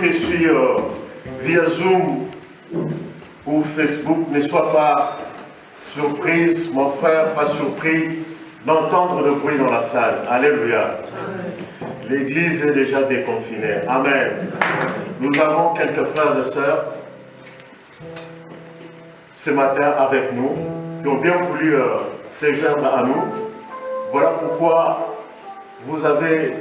me suit via Zoom ou Facebook, ne sois pas surprise, mon frère, pas surpris d'entendre le bruit dans la salle. Alléluia. L'église est déjà déconfinée. Amen. Nous avons quelques frères et sœurs ce matin avec nous qui ont bien voulu se joindre à nous. Voilà pourquoi vous avez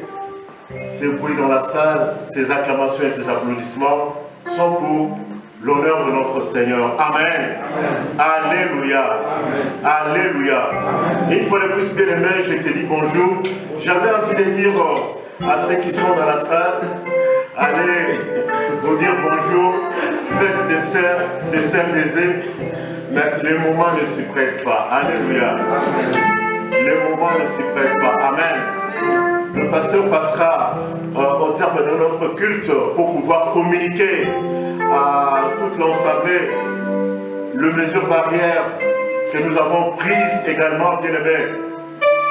ces bruits dans la salle, ces acclamations et ces applaudissements sont pour l'honneur de notre Seigneur. Amen. Amen. Alléluia. Amen. Alléluia. Amen. Une fois de plus, bien aimé, je te dis bonjour. J'avais envie de dire à ceux qui sont dans la salle, allez vous dire bonjour, faites des cercles aisés, mais le moment ne s'y prête pas. Alléluia. Amen. Le moment ne s'y prête pas. Amen. Le pasteur passera au terme de notre culte pour pouvoir communiquer à toute l'assemblée les mesures barrières que nous avons prises également, bien aimé,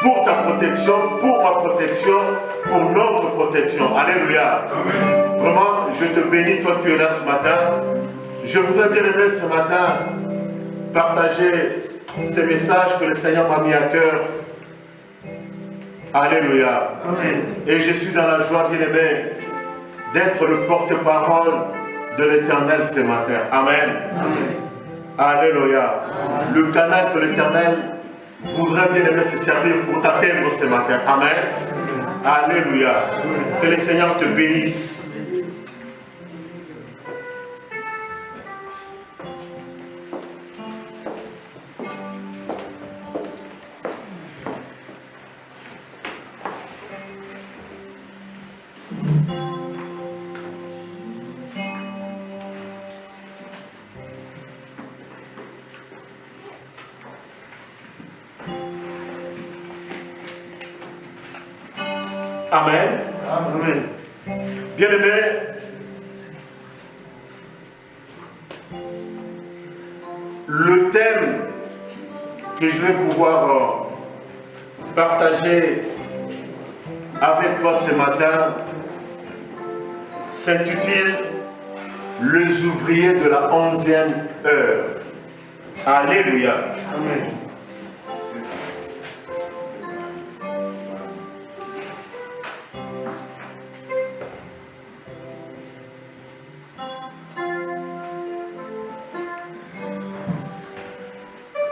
pour ta protection, pour ma protection, pour notre protection. Alléluia. Amen. Vraiment, je te bénis, toi qui es là ce matin. Je voudrais bien aimé ce matin partager ces messages que le Seigneur m'a mis à cœur. Alléluia. Amen. Et je suis dans la joie, bien aimé, d'être le porte-parole de l'Éternel ce matin. Amen. Amen. Alléluia. Amen. Le canal que l'Éternel voudrait bien aimer se servir pour t'atteindre ce matin. Amen. Amen. Alléluia. Amen. Que le Seigneur te bénisse. Amen. Amen. Bien-aimés, le thème que je vais pouvoir partager avec toi ce matin s'intitule « Les ouvriers de la 11e heure ». Alléluia. Amen.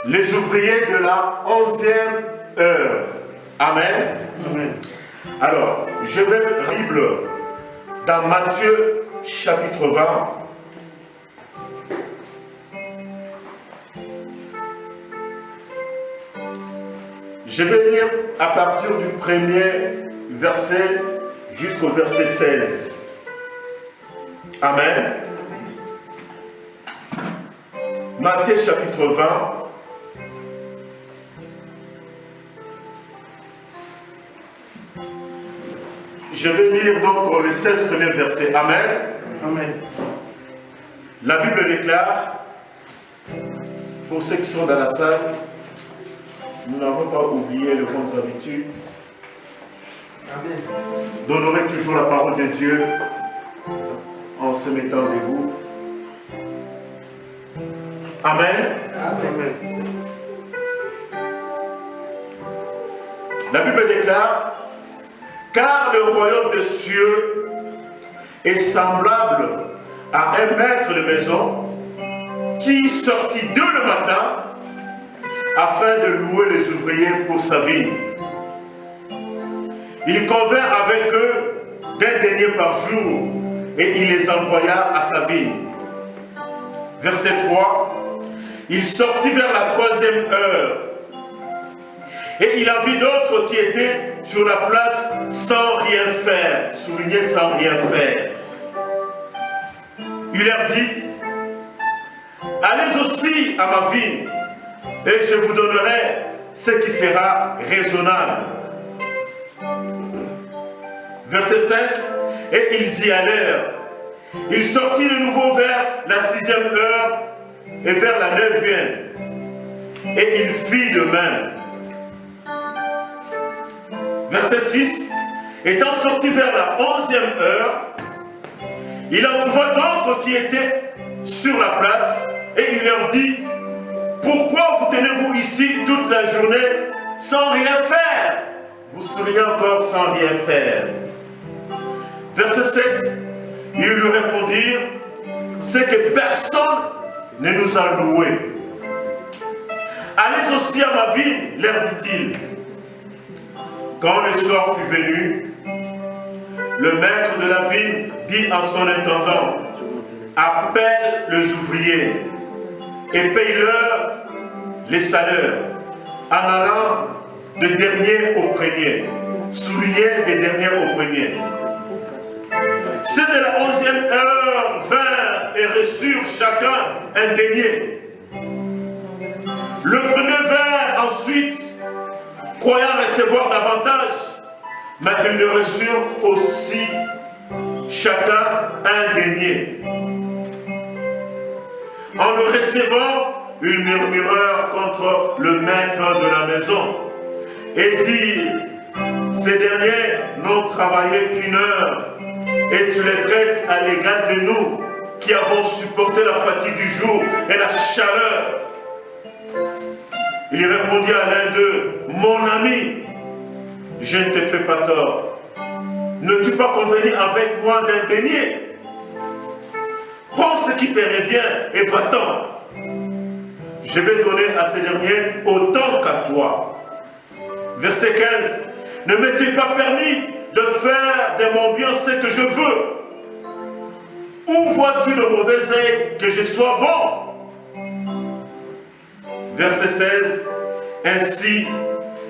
Les ouvriers de la 11e heure. Amen. Amen. Alors, je vais lire la Bible dans Matthieu chapitre 20. Je vais lire à partir du premier verset jusqu'au verset 16. Amen. Matthieu chapitre 20. Je vais lire donc les 16 premiers versets. Amen. Amen. La Bible déclare, pour ceux qui sont dans la salle, nous n'avons pas oublié les bonnes habitudes. Amen. D'honorer toujours la parole de Dieu en se mettant debout. Amen. Amen. La Bible déclare, car le royaume des cieux est semblable à un maître de maison qui sortit dès le matin afin de louer les ouvriers pour sa vigne. Il convint avec eux d'un denier par jour et il les envoya à sa vigne. Verset 3. Il sortit vers la 3e heure et il en vit d'autres qui étaient sur la place sans rien faire. Souligné sans rien faire. Il leur dit, allez aussi à ma vigne et je vous donnerai ce qui sera raisonnable. Verset 5. Et ils y allèrent. Il sortit de nouveau vers la 6e heure et vers la 9e. Et il fit de même. Verset 6. Étant sorti vers la 11e heure, Il en trouva d'autres qui étaient sur la place et il leur dit, pourquoi vous tenez-vous ici toute la journée sans rien faire? Vous seriez encore sans rien faire. Verset 7, ils lui répondirent, c'est que personne ne nous a loués. Allez aussi à ma ville, leur dit-il. Quand le soir fut venu, le maître de la ville dit à son intendant, appelle les ouvriers et paye-leur les salaires en allant des derniers aux premiers. Soulignez des derniers aux premiers. Ceux de la 11e heure vinrent et reçurent chacun un denier. Le premier vint ensuite, croyant recevoir davantage, mais ils ne reçurent aussi chacun un denier. En le recevant, ils murmurèrent contre le maître de la maison et dirent, ces derniers n'ont travaillé qu'une heure et tu les traites à l'égal de nous qui avons supporté la fatigue du jour et la chaleur. Il répondit à l'un d'eux, mon ami, je ne te fais pas tort. Ne-tu pas convenir avec moi d'un denier? Prends ce qui te revient et va-t'en. Je vais donner à ces derniers autant qu'à toi. Verset 15. Ne m'est-il pas permis de faire de mon bien ce que je veux? Où vois-tu le mauvais œil que je sois bon? Verset 16. Ainsi,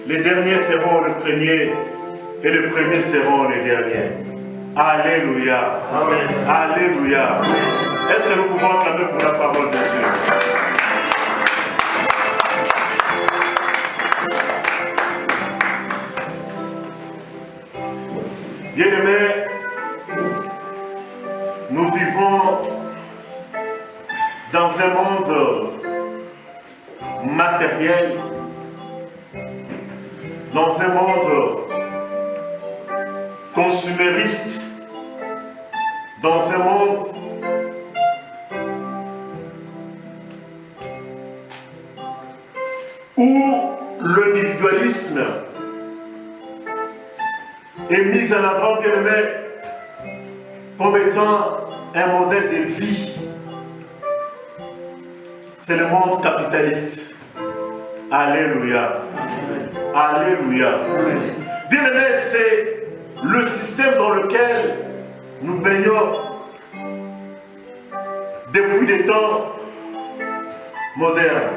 les derniers seront les premiers et les premiers seront les derniers. Alléluia. Amen. Alléluia. Est-ce que nous pouvons acclamer pour la parole de Dieu? Bien-aimés, nous vivons dans un monde matériel, dans un monde consumériste, dans un monde où l'individualisme est mis en avant, bien aimé, comme étant un modèle de vie. C'est le monde capitaliste. Alléluia. Alléluia. Bien aimé, c'est le système dans lequel nous baignons depuis des temps modernes.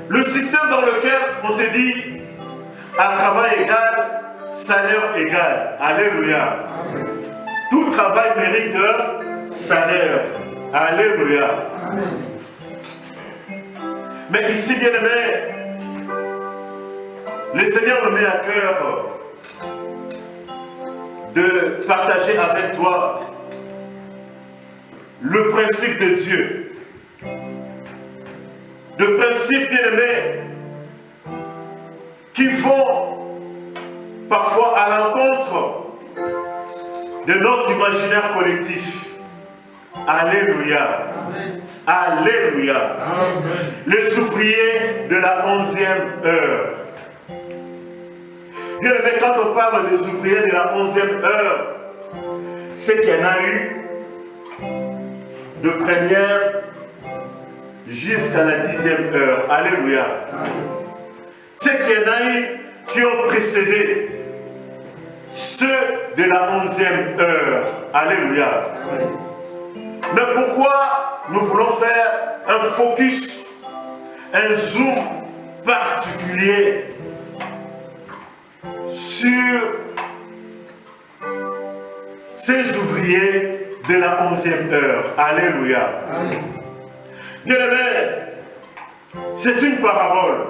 Le système dans lequel on te dit à travail égal, salaire égal. Alléluia. Amen. Tout travail mérite un salaire. Alléluia. Amen. Mais ici, bien aimé, le Seigneur me met à cœur de partager avec toi le principe de Dieu. Le principe, bien aimé, qui vont parfois à l'encontre de notre imaginaire collectif. Alléluia. Amen. Alléluia. Amen. Les ouvriers de la 11e heure. Bien aimé, quand on parle des ouvriers de la 11e heure, c'est qu'il y en a eu de première jusqu'à la 10e heure. Alléluia. C'est qu'il y en a eu qui ont précédé ceux de la 11e heure. Alléluia. Mais pourquoi nous voulons faire un focus, un zoom particulier sur ces ouvriers de la 11e heure? Alléluia. Bien aimé, c'est une parabole.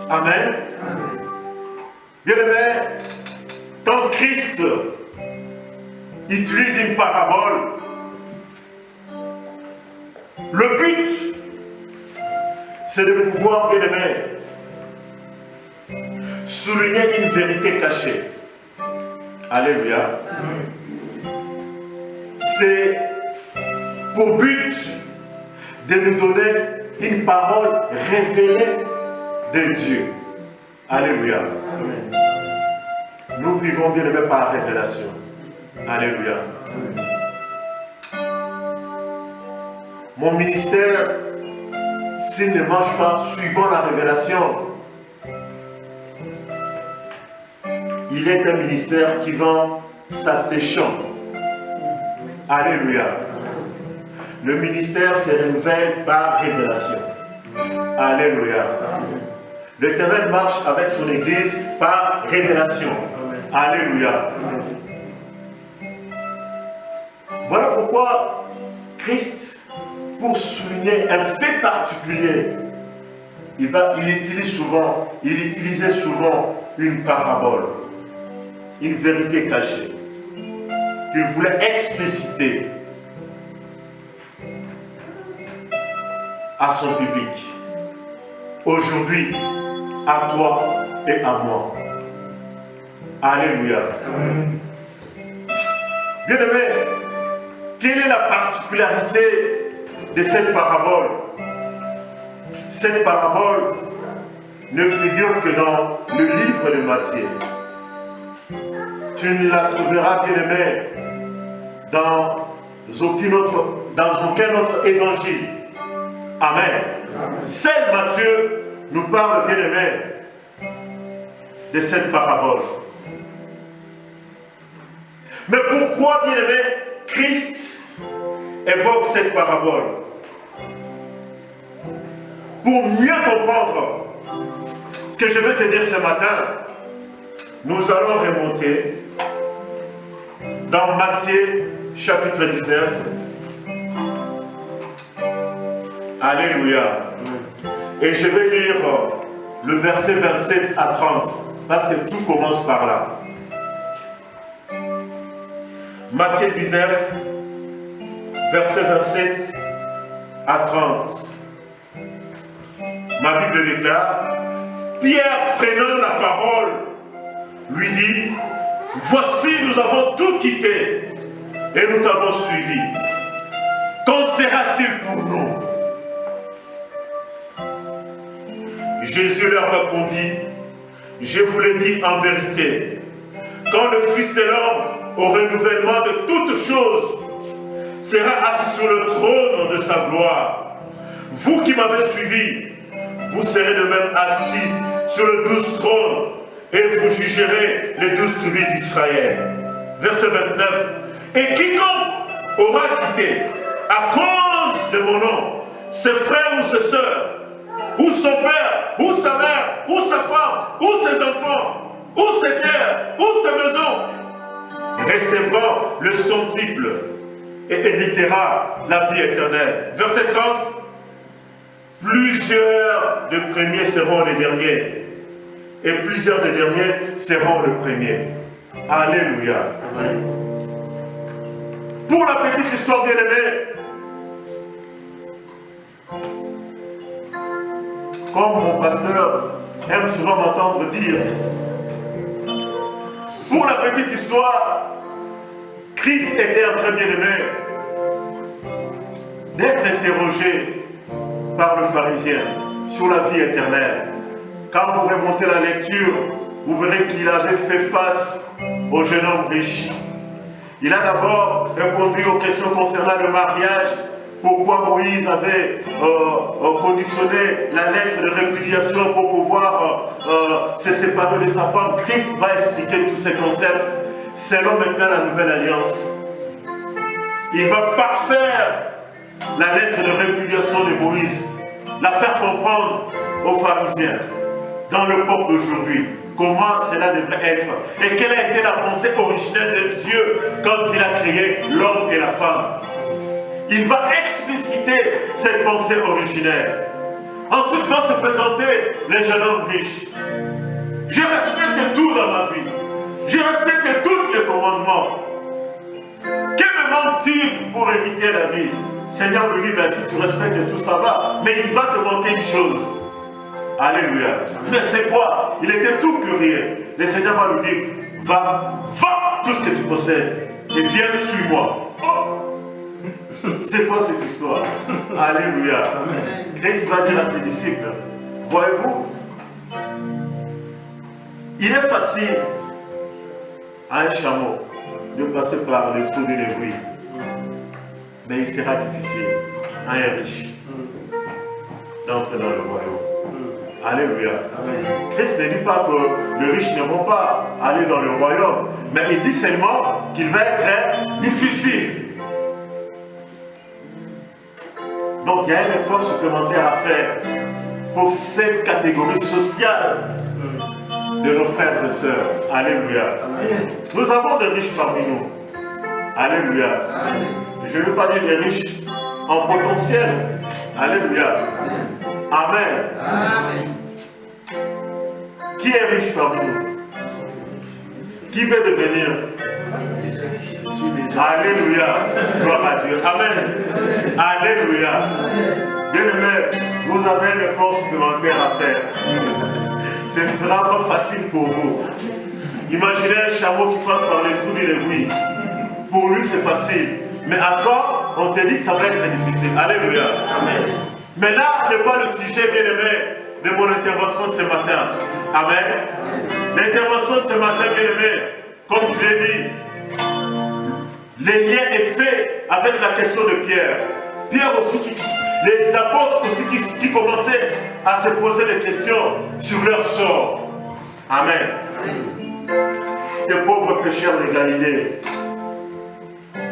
Amen. Bien aimé, quand Christ utilise une parabole, le but, c'est de pouvoir, bien aimé, souligner une vérité cachée. Alléluia. C'est pour but de nous donner une parole révélée de Dieu. Alléluia. Nous vivons bien aimés par la révélation. Alléluia. Mon ministère, s'il ne marche pas suivant la révélation, il est un ministère qui va s'asséchant. Alléluia. Le ministère se renouvelle par révélation. Alléluia. L'Éternel marche avec son Église par révélation. Alléluia. Voilà pourquoi Christ, pour souligner un fait particulier, il utilisait souvent une parabole, une vérité cachée, qu'il voulait expliciter à son public. Aujourd'hui, à toi et à moi. Alléluia. Bien-aimé, quelle est la particularité de cette parabole? Cette parabole ne figure que dans le livre de Matthieu. Tu ne la trouveras, bien-aimé, dans aucun autre évangile. Amen. Seul Matthieu nous parle, bien-aimé, de cette parabole. Mais pourquoi, bien-aimé, Christ évoque cette parabole? Pour mieux comprendre ce que je veux te dire ce matin, nous allons remonter dans Matthieu chapitre 19. Alléluia. Et je vais lire le verset 27 à 30, parce que tout commence par là. Matthieu 19, verset 27 à 30. Ma Bible déclare, Pierre prenant la parole, lui dit, voici nous avons tout quitté et nous t'avons suivi. Qu'en sera-t-il pour nous? Jésus leur répondit, je vous le dis en vérité, quand le Fils de l'homme, au renouvellement de toutes choses, sera assis sur le trône de sa gloire, vous qui m'avez suivi, vous serez de même assis sur le 12 trône et vous jugerez les 12 tribus d'Israël. Verset 29. Et quiconque aura quitté à cause de mon nom ses frères ou ses sœurs, ou son père, ou sa mère, ou sa femme, ou ses enfants, ou ses terres, ou ses maisons, recevra le centuple et héritera la vie éternelle. Verset 30. Plusieurs des premiers seront les derniers, et plusieurs des derniers seront les premiers. Alléluia. Amen. Pour la petite histoire bien-aimée, comme mon pasteur aime souvent m'entendre dire, pour la petite histoire, Christ était en train, bien-aimé, d'être interrogé par le pharisien sur la vie éternelle. Quand vous remontez la lecture, vous verrez qu'il avait fait face au jeune homme riche. Il a d'abord répondu aux questions concernant le mariage, pourquoi Moïse avait conditionné la lettre de répudiation pour pouvoir se séparer de sa femme. Christ va expliquer tous ces concepts selon maintenant la nouvelle alliance. Il va parfaire la lettre de répudiation de Moïse, la faire comprendre aux pharisiens, dans le peuple d'aujourd'hui, comment cela devrait être et quelle a été la pensée originelle de Dieu quand il a créé l'homme et la femme. Il va expliciter cette pensée originelle. Ensuite va se présenter le jeune homme riche. Je respecte tout dans ma vie. Je respecte tous les commandements. Que me manque-t-il pour éviter la vie? Seigneur lui dit, ben, si tu respectes tout, ça va. Mais il va te manquer une chose. Alléluia. Mais c'est quoi? Il était tout curieux. Le Seigneur va lui dire, va vends tout ce que tu possèdes et viens, suis-moi. Oh. C'est quoi cette histoire? Alléluia. Christ va dire à ses disciples, voyez-vous, il est facile à un chameau de passer par le trou de l'aiguille, mais il sera difficile à un riche d'entrer dans le royaume. Alléluia. Amen. Christ ne dit pas que les riches ne vont pas aller dans le royaume, mais il dit seulement qu'il va être difficile. Donc il y a un effort supplémentaire à faire pour cette catégorie sociale de nos frères et sœurs. Alléluia. Amen. Nous avons des riches parmi nous. Alléluia. Amen. Je ne veux pas dire des riches en potentiel. Alléluia. Amen. Amen. Qui est riche parmi nous? Qui veut devenir? Alléluia. Gloire à Dieu. Amen. Alléluia. Bien-aimés, vous avez un effort supplémentaire à faire. Ce ne sera pas facile pour vous. Imaginez un chameau qui passe par les trous de l'aiguille. Pour lui, c'est facile. Mais encore, on te dit que ça va être difficile. Alléluia. Amen. Mais là n'est pas le sujet, bien-aimé, de mon intervention de ce matin. Amen. L'intervention de ce matin, bien-aimé, comme je l'ai dit, le lien est fait avec la question de Pierre. Pierre aussi, les apôtres aussi qui commençaient à se poser des questions sur leur sort. Amen. Ces pauvres pécheurs de Galilée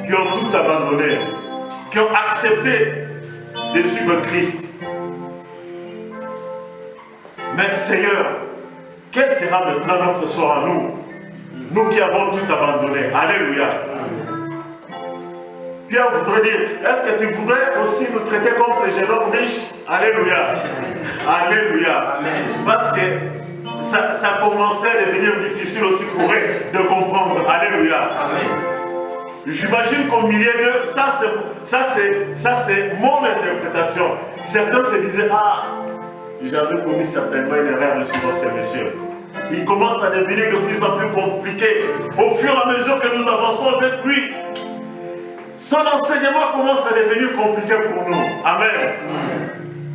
qui ont tout abandonné, qui ont accepté de suivre Christ. Mais Seigneur, quel sera maintenant notre sort à nous? Nous qui avons tout abandonné. Alléluia. Pierre voudrait dire, est-ce que tu voudrais aussi nous traiter comme ces jeunes hommes riches? Alléluia. Alléluia. Parce que ça commençait à devenir difficile aussi pour eux de comprendre. Alléluia. J'imagine qu'au milieu d'eux, ça c'est mon interprétation. Certains se disaient, ah, j'avais commis certainement une erreur de suivre ces messieurs. Il commence à devenir de plus en plus compliqué. Au fur et à mesure que nous avançons avec lui, son enseignement commence à devenir compliqué pour nous. Amen.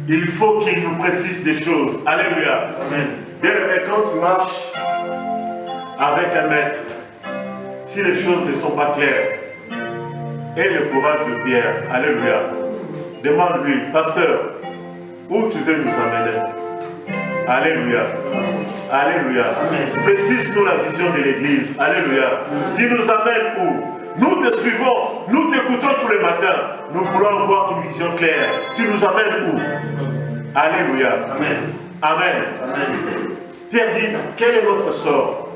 Il faut qu'il nous précise des choses. Alléluia. Amen. Bien aimé, quand tu marches avec un maître, si les choses ne sont pas claires, aie le courage de Pierre. Alléluia. Demande-lui, pasteur, où tu veux nous amener? Alléluia. Alléluia. Précise-nous la vision de l'église. Alléluia. Tu nous amènes où? Nous te suivons, nous t'écoutons tous les matins. Nous voulons avoir une vision claire. Tu nous amènes où? Alléluia. Amen. Amen. Amen. Pierre dit, quel est notre sort?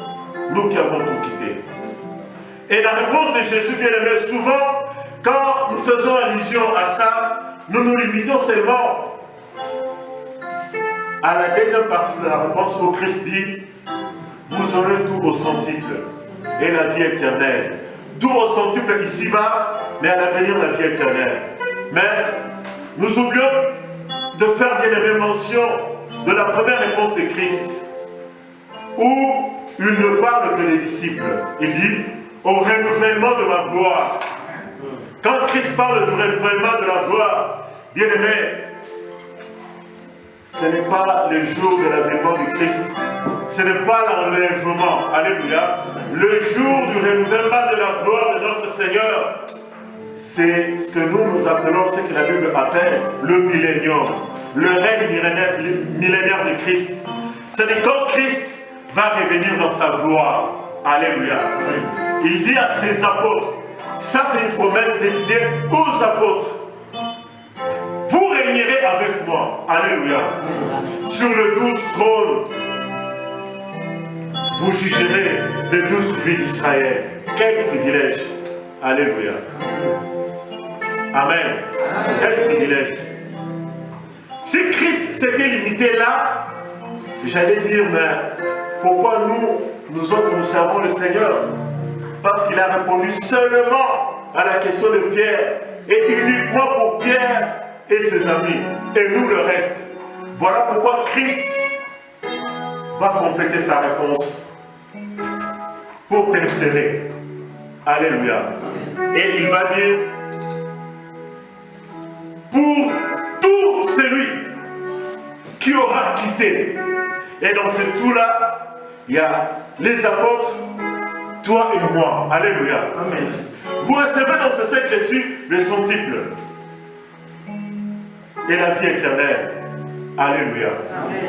Nous qui avons tout quitté. Et la réponse de Jésus, bien aimé, souvent, quand nous faisons allusion à ça, nous nous limitons seulement à la deuxième partie de la réponse où Christ dit, vous aurez tout au centuple et la vie éternelle. Tout au centuple ici-bas, mais à l'avenir la vie éternelle. Mais nous oublions de faire bien aimé mention de la première réponse de Christ, où il ne parle que des disciples. Il dit, au renouvellement de ma gloire. Quand Christ parle du renouvellement de la gloire, bien aimé, ce n'est pas le jour de l'avènement du Christ. Ce n'est pas l'enlèvement. Alléluia. Le jour du renouvellement de la gloire de notre Seigneur, c'est ce que nous appelons, ce que la Bible appelle le millénium. Le règne millénaire de Christ. C'est-à-dire quand Christ va revenir dans sa gloire. Alléluia. Il dit à ses apôtres, ça c'est une promesse destinée aux apôtres. Vous régnerez avec moi. Alléluia. Sur le 12 trône. Vous jugerez les 12 tribus d'Israël. Quel privilège. Alléluia. Amen. Quel privilège. Si Christ s'était limité là, j'allais dire, mais pourquoi nous autres, nous servons le Seigneur? Parce qu'il a répondu seulement à la question de Pierre, et uniquement pour Pierre et ses amis, et nous le reste. Voilà pourquoi Christ va compléter sa réponse pour t'insérer Alléluia. Et il va dire, pour tout celui qui aura quitté. Et dans ce tout-là, il y a les apôtres, toi et moi. Alléluia. Amen. Vous recevez dans ce siècle-ci le centuple et la vie éternelle. Alléluia. Amen.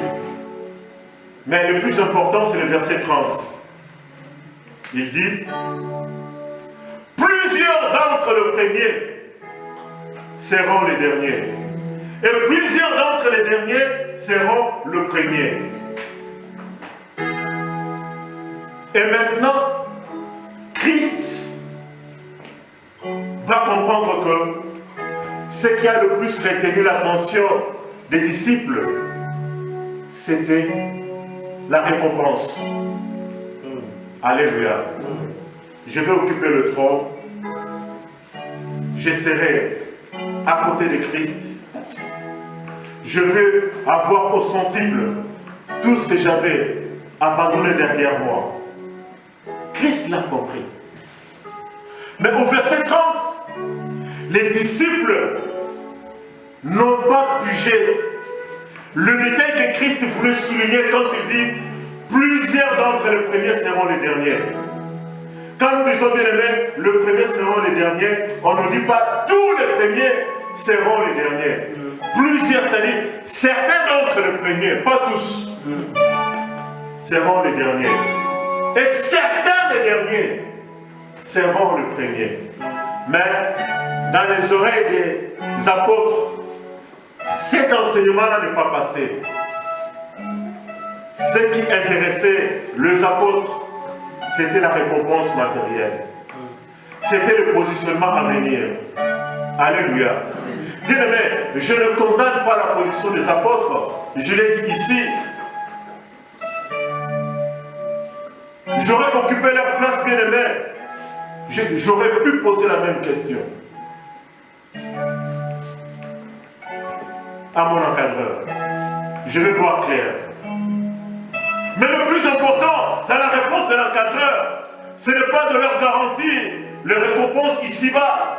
Mais le plus important, c'est le verset 30. Il dit, plusieurs d'entre les premiers seront les derniers. Et plusieurs d'entre les derniers seront le premier. Et maintenant, Christ va comprendre que ce qui a le plus retenu l'attention des disciples, c'était la récompense. Alléluia. Je vais occuper le trône. Je serai à côté de Christ. Je vais avoir au centuple tout ce que j'avais abandonné derrière moi. Christ l'a compris. Mais au verset 30, les disciples n'ont pas pigé le détail que Christ voulait souligner quand il dit plusieurs d'entre les premiers seront les derniers. Quand nous disons bien aimés, le premier seront les derniers, on ne dit pas tous les premiers seront les derniers. Plusieurs, c'est-à-dire certains d'entre les premiers, pas tous, seront les derniers. Et certains des derniers seront les premiers. Mais dans les oreilles des apôtres, cet enseignement-là n'est pas passé. Ce qui intéressait les apôtres, c'était la récompense matérielle. C'était le positionnement à venir. Alléluia. Bien aimé, je ne condamne pas la position des apôtres. Je l'ai dit ici. J'aurais occupé leur place, bien aimé. J'aurais pu poser la même question à mon encadreur. Je vais voir clair. Mais le plus important dans la réponse de l'encadreur, ce n'est pas de leur garantir les récompenses ici-bas.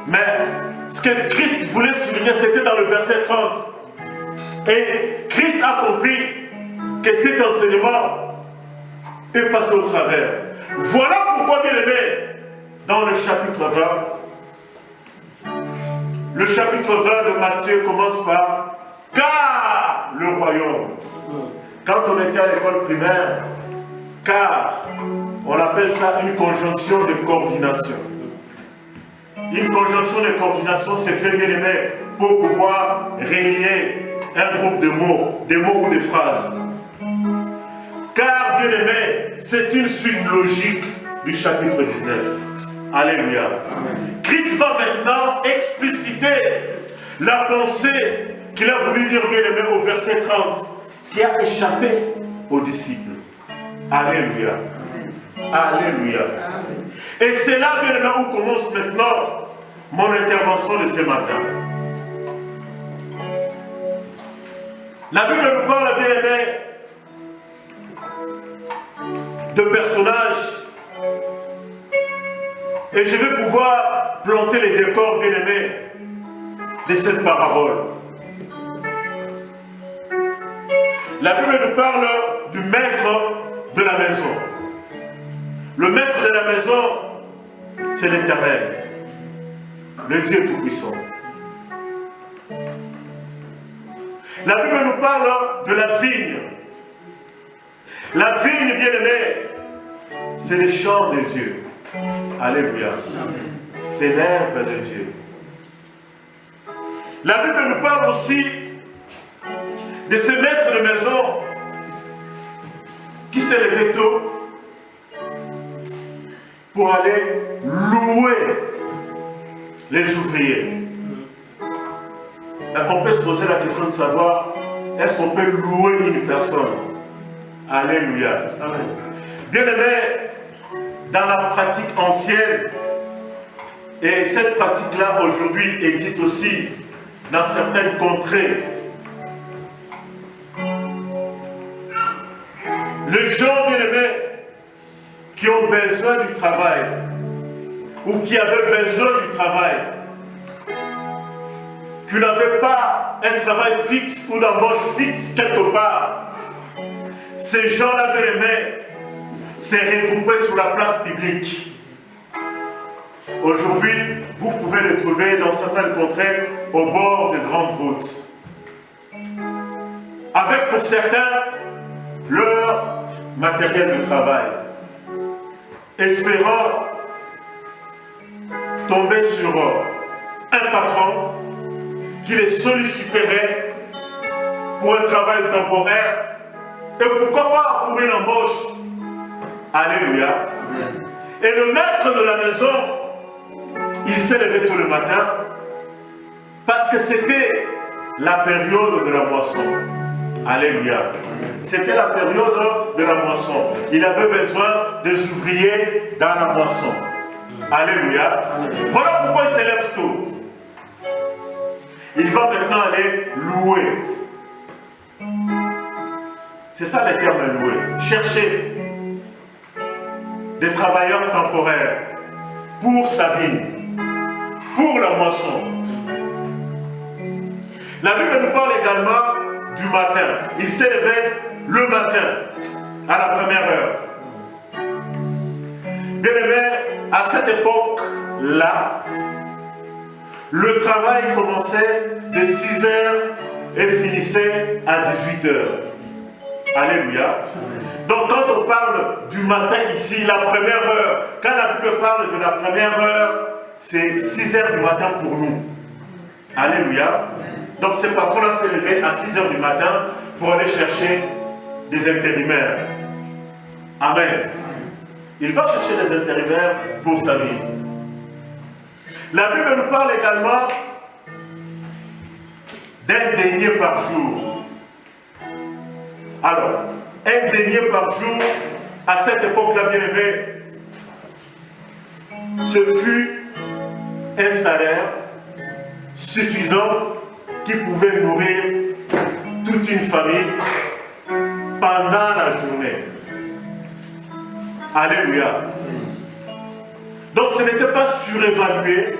Mais ce que Christ voulait souligner, c'était dans le verset 30. Et Christ a compris que cet enseignement est passé au travers. Voilà pourquoi, bien aimé, dans le chapitre 20, le chapitre 20 de Matthieu commence par « Car le royaume ». Quand on était à l'école primaire, car, on appelle ça une conjonction de coordination. Une conjonction de coordination, c'est fait, bien aimé, pour pouvoir relier un groupe de mots, des mots ou des phrases. Car, bien aimé, c'est une suite logique du chapitre 19. Alléluia. Amen. Christ va maintenant expliciter la pensée qu'il a voulu dire, bien aimé, au verset 30. Qui a échappé aux disciples. Alléluia. Amen. Alléluia. Amen. Et c'est là, bien aimé, où commence maintenant mon intervention de ce matin. La Bible nous parle, bien aimé, de personnages. Et je vais pouvoir planter les décors, bien aimés, de cette parabole. La Bible nous parle du maître de la maison. Le maître de la maison, c'est l'Éternel, le Dieu Tout-Puissant. La Bible nous parle de la vigne. La vigne, bien aimée, c'est le champ de Dieu. Alléluia. C'est l'herbe de Dieu. La Bible nous parle aussi de ce maître de maison qui s'est levé tôt pour aller louer les ouvriers. On peut se poser la question de savoir, est-ce qu'on peut louer une personne? Alléluia. Amen. Bien aimé, dans la pratique ancienne, et cette pratique-là aujourd'hui existe aussi dans certaines contrées, les gens, bien aimés, qui ont besoin du travail, ou qui avaient besoin du travail, qui n'avaient pas un travail fixe ou d'embauche fixe quelque part, ces gens-là, bien-aimés, s'est regroupé sur la place publique. Aujourd'hui, vous pouvez les trouver dans certaines contrées au bord de grandes routes. Avec pour certains leur matériel de travail, espérant tomber sur un patron qui les solliciterait pour un travail temporaire et pourquoi pas pour une embauche. Alléluia. Et le maître de la maison, il s'est levé tout le matin parce que c'était la période de la moisson. Alléluia. C'était la période de la moisson. Il avait besoin des ouvriers dans la moisson. Alléluia. Voilà pourquoi il se lève tôt. Il va maintenant aller louer. C'est ça le terme louer. Chercher des travailleurs temporaires pour sa vie, pour la moisson. La Bible nous parle également du matin. Il s'est levé le matin, à la première heure. Bien aimé, à cette époque-là, le travail commençait de 6 heures et finissait à 18 heures. Alléluia. Donc quand on parle du matin ici, la première heure, quand la Bible parle de la première heure, c'est 6 heures du matin pour nous. Alléluia. Donc ce patron-là s'est levé à 6 heures du matin pour aller chercher des intérimaires. Amen. Il va chercher des intérimaires pour sa vie. La Bible nous parle également d'un denier par jour. Alors, un denier par jour, à cette époque-là, bien aimé, ce fut un salaire suffisant qui pouvait nourrir toute une famille pendant la journée. Alléluia. Donc ce n'était pas surévalué,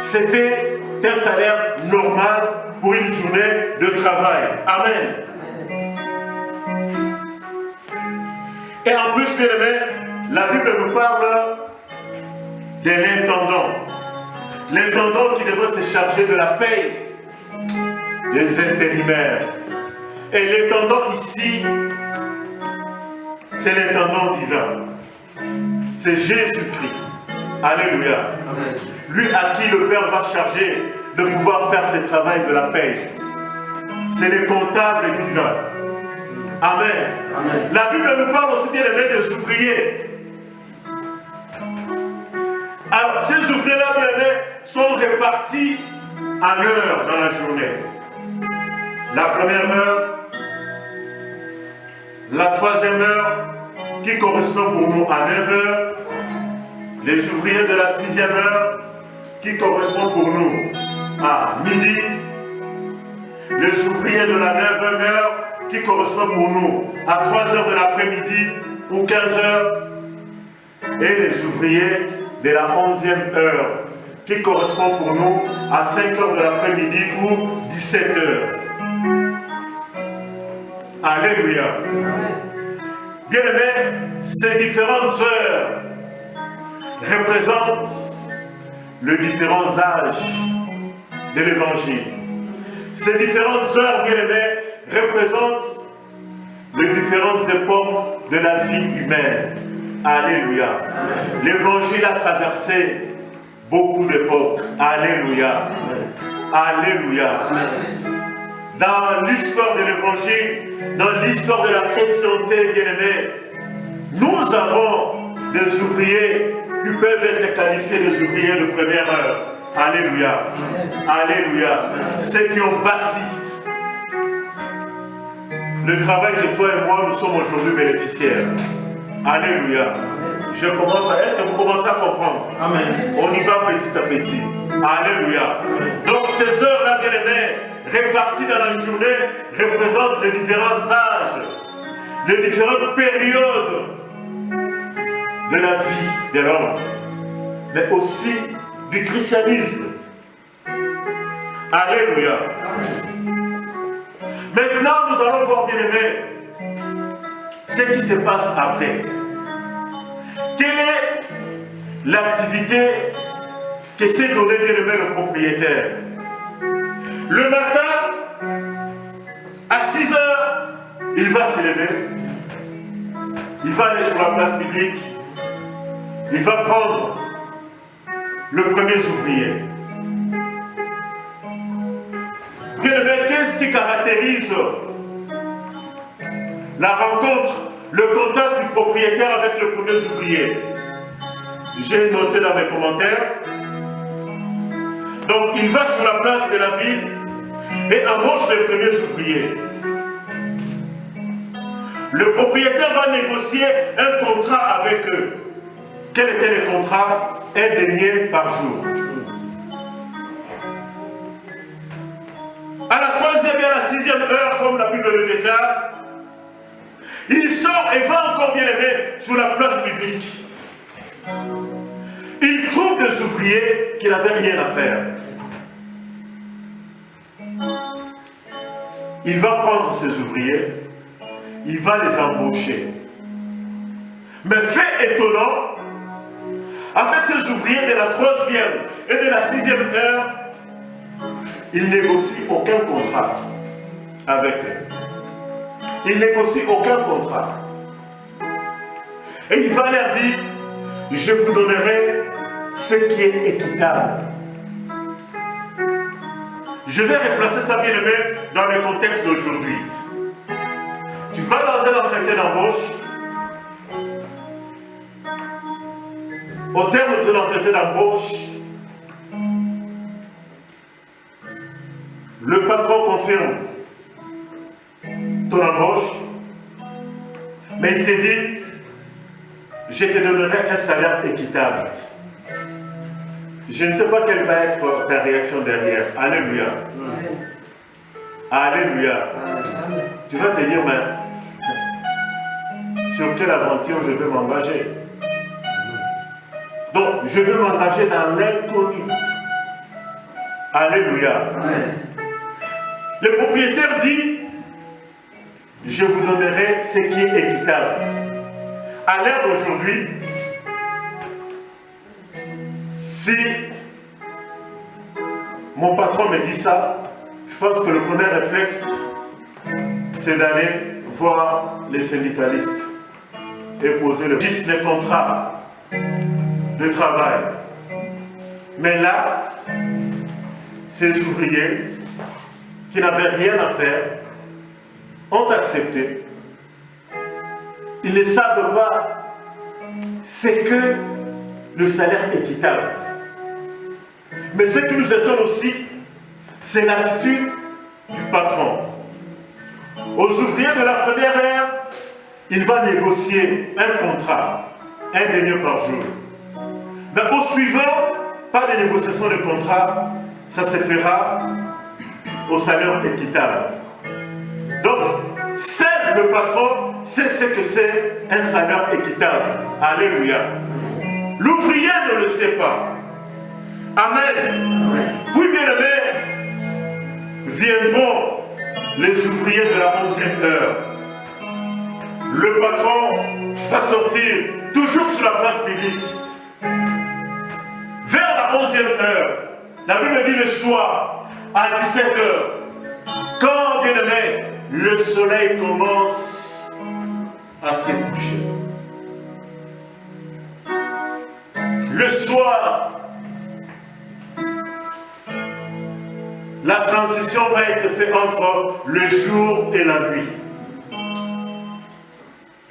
c'était un salaire normal pour une journée de travail. Amen. Et en plus, bien aimé, la Bible nous parle de l'intendant. L'intendant qui devait se charger de la paye des intérimaires. Et l'intendant ici, c'est l'intendant divin. C'est Jésus-Christ. Alléluia. Amen. Lui à qui le Père va charger de pouvoir faire ce travail de la paye. C'est le comptable divin. Amen. Amen. La Bible nous parle aussi bien aimé des ouvriers. Alors, ces ouvriers-là, bien aimés, sont répartis à l'heure dans la journée. La première heure, la troisième heure, qui correspond pour nous à 9 heures, les ouvriers de la 6e heure, qui correspond pour nous à midi, les ouvriers de la 9e heure, qui correspond pour nous à 3 heures de l'après-midi ou 15 heures, et les ouvriers de la 11e heure, qui correspond pour nous à 5 heures de l'après-midi ou 17 heures. Alléluia. Bien aimé, ces différentes heures représentent les différents âges de l'évangile. Ces différentes heures, bien aimé, représentent les différentes époques de la vie humaine. Alléluia. L'évangile a traversé beaucoup d'époques. Alléluia. Alléluia. Dans l'histoire de l'évangile, dans l'histoire de la chrétienté, bien-aimée, nous avons des ouvriers qui peuvent être qualifiés des ouvriers de première heure. Alléluia. Alléluia. Ceux qui ont bâti le travail que toi et moi, nous sommes aujourd'hui bénéficiaires. Alléluia. Je commence à... Est-ce que vous commencez à comprendre? Amen. On y va petit à petit. Alléluia. Donc ces heures-là, bien aimées, réparties dans la journée, représentent les différents âges, les différentes périodes de la vie de l'homme. mais aussi du christianisme. Alléluia. Maintenant, nous allons voir, bien-aimés, ce qui se passe après. Quelle est l'activité que s'est donné, bien-aimé, le propriétaire? Le matin, à 6 heures, il va se lever. Il va aller sur la place publique. Il va prendre le premier ouvrier. Bien-aimé, qu'est-ce qui caractérise la rencontre, le contact du propriétaire avec le premier ouvrier? J'ai noté dans mes commentaires. Donc, il va sur la place de la ville et embauche les premiers ouvriers. Le propriétaire va négocier un contrat avec eux. Quel était le contrat? 1 denier par jour. À la 3e et à la 6e heure, comme la Bible le déclare, il sort et va encore, bien aimé, sur la place publique. Il trouve des ouvriers qui n'avaient rien à faire. Il va prendre ces ouvriers, il va les embaucher. Mais fait étonnant, avec ces ouvriers de la 3e et de la 6e heure, il négocie aucun contrat avec eux. Il négocie aucun contrat. Et il va leur dire, je vous donnerai ce qui est équitable. Je vais replacer ça, bien aimé, dans le contexte d'aujourd'hui. Tu vas dans un entretien d'embauche. Au terme de l'entretien d'embauche, le patron confirme ton embauche, mais il te dit, je te donnerai un salaire équitable. Je ne sais pas quelle va être ta réaction derrière. Alléluia. Alléluia. Tu vas te dire, mais sur quelle aventure je vais m'engager? Donc, je vais m'engager dans l'inconnu. Alléluia. Le propriétaire dit, je vous donnerai ce qui est équitable. À l'heure d'aujourd'hui, si mon patron me dit ça, je pense que le premier réflexe, c'est d'aller voir les syndicalistes et poser le contrat de travail. Mais là, ces ouvriers qui n'avaient rien à faire ont accepté. Ils ne savent pas ce que le salaire équitable. Mais ce qui nous étonne aussi, c'est l'attitude du patron. Aux ouvriers de la première heure, il va négocier un contrat, 1 denier par jour. Mais au suivant, pas de négociation de contrat, ça se fera au salaire équitable. Donc, seul le patron sait ce que c'est un salaire équitable. Alléluia. L'ouvrier ne le sait pas. Amen. Puis, bien aimé, viendront les ouvriers de la 11e heure. Le patron va sortir toujours sur la place publique. Vers la 11e heure, la Bible dit le soir, à 17 heures, quand, bien aimé, le soleil commence à se coucher. Le soir, la transition va être faite entre le jour et la nuit.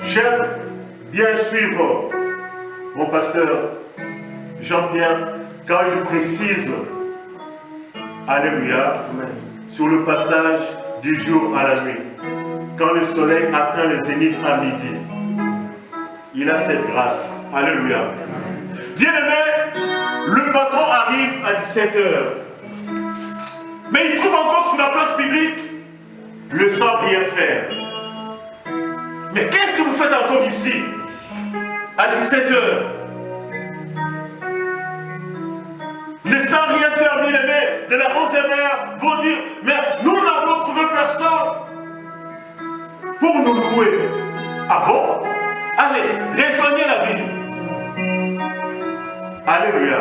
J'aime bien suivre mon pasteur Jean-Pierre quand il précise, alléluia, sur le passage du jour à la nuit. Quand le soleil atteint le zénith à midi, il a cette grâce. Alléluia. Bien aimé, le patron arrive à 17 heures. Mais il trouve encore sur la place publique le sans rien faire. Mais qu'est-ce que vous faites encore ici à 17 heures? Les sans rien faire, bien-aimés, de la 11e heure, vont dire, mais nous n'avons trouvé personne pour nous louer. Ah bon? Allez, rejoignez la ville. Alléluia.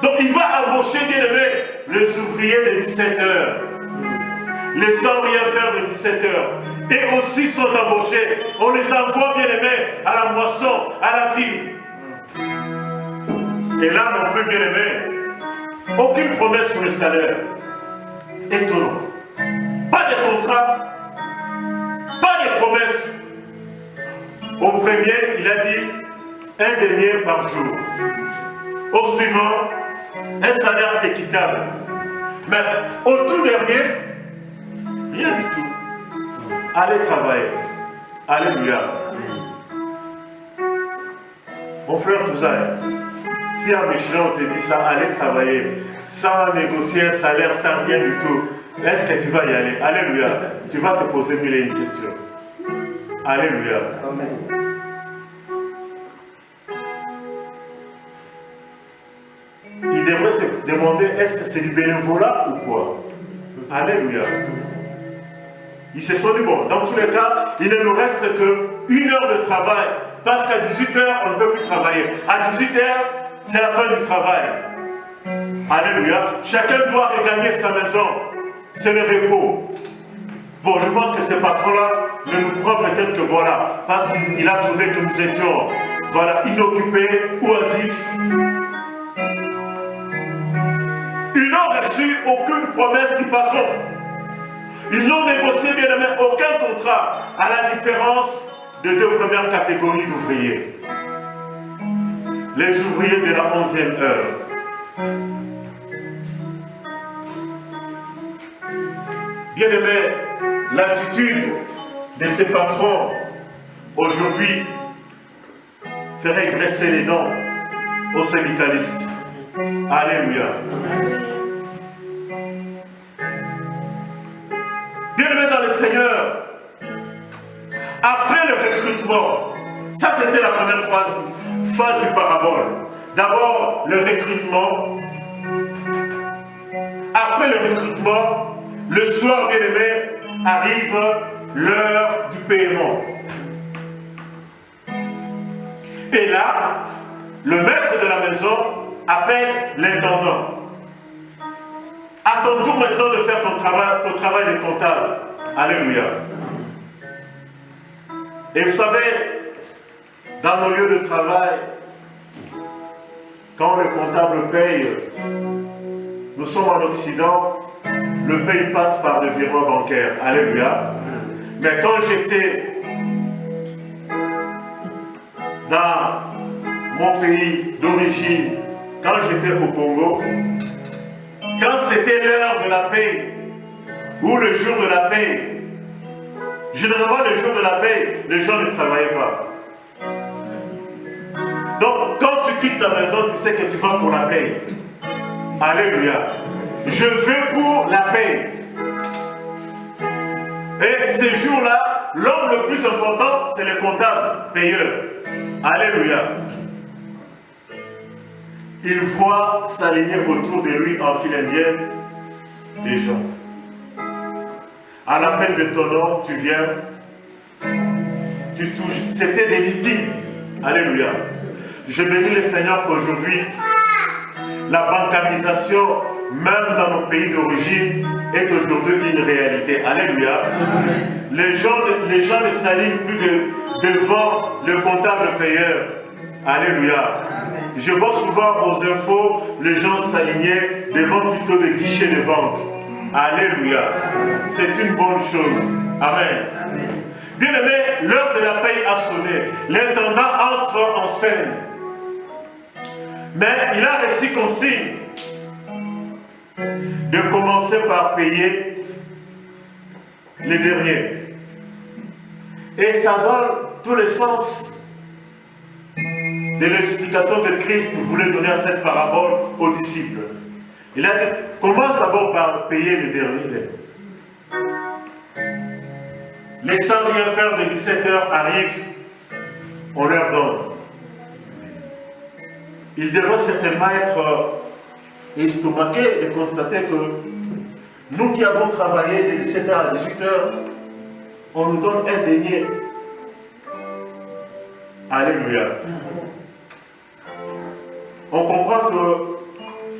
Donc il va embaucher, bien-aimés, les ouvriers de 17 heures. Les sans rien faire de 17 heures. Et aussi sont embauchés. On les envoie, bien-aimés, à la moisson, à la ville. Et là non plus, bien-aimés, aucune promesse sur le salaire. Étonnant. Pas de contrat, pas de promesse. Au premier, il a dit un denier par jour. Au suivant, un salaire équitable. Mais au tout dernier, rien du tout. Allez travailler. Alléluia. Mon frère Touzaï, si à Michelin on te dit ça, allez travailler, sans négocier un salaire, sans rien du tout, est-ce que tu vas y aller? Alléluia. Tu vas te poser mille et une questions. Alléluia. Amen. Il devrait se demander, est-ce que c'est du bénévolat ou quoi? Alléluia. Ils se sont dit, bon, dans tous les cas, il ne nous reste qu'une heure de travail. Parce qu'à 18 h, on ne peut plus travailler. À 18 h, c'est la fin du travail. Alléluia. Chacun doit regagner sa maison. C'est le repos. Bon, je pense que ce patron-là ne nous prend peut-être que voilà. Parce qu'il a trouvé que nous étions, voilà, inoccupés, oisifs. Ils n'ont reçu aucune promesse du patron. Ils n'ont négocié, bien aimé, aucun contrat, à la différence de deux premières catégories d'ouvriers. Les ouvriers de la 11e heure. Bien aimé, l'attitude de ces patrons aujourd'hui ferait graisser les dents aux syndicalistes. Alléluia. Bien-aimés dans le Seigneur, après le recrutement, ça c'était la première phase du parabole. D'abord le recrutement. Après le recrutement, le soir, bien-aimé, arrive l'heure du paiement. Et là, le maître de la maison appelle l'intendant. À ton tour maintenant de faire ton travail de comptable. Alléluia. Et vous savez, dans nos lieux de travail, quand le comptable paye, nous sommes en Occident, le paye passe par des virements bancaires. Alléluia. Mais quand j'étais dans mon pays d'origine, quand j'étais au Congo, quand c'était l'heure de la paix, ou le jour de la paix, généralement le jour de la paix, les gens ne travaillaient pas. Donc quand tu quittes ta maison, tu sais que tu vas pour la paix. Alléluia. Je vais pour la paix. Et ces jours-là, l'homme le plus important, c'est le comptable, payeur. Alléluia. Il voit s'aligner autour de lui en file indienne des gens. À l'appel de ton nom, tu viens, tu touches. C'était des liquides. Alléluia. Je bénis le Seigneur qu'aujourd'hui, la bancarisation, même dans nos pays d'origine, est aujourd'hui une réalité. Alléluia. Les gens ne s'alignent plus devant le comptable payeur. Alléluia. Je vois souvent aux infos, les gens s'alignaient devant plutôt des guichets de banque. Alléluia. C'est une bonne chose. Amen. Bien aimé, l'heure de la paye a sonné. L'intendant entre en scène. Mais il a reçu consigne de commencer par payer les derniers. Et ça donne tout le sens de l'explication que Christ voulait donner à cette parabole aux disciples. Il a dit, commence d'abord par payer les derniers. Les sans rien faire de 17 h arrivent, on leur donne. il devrait certainement être estomaqué de constater que nous qui avons travaillé de 17h à 18h, on nous donne un denier. Alléluia. On comprend que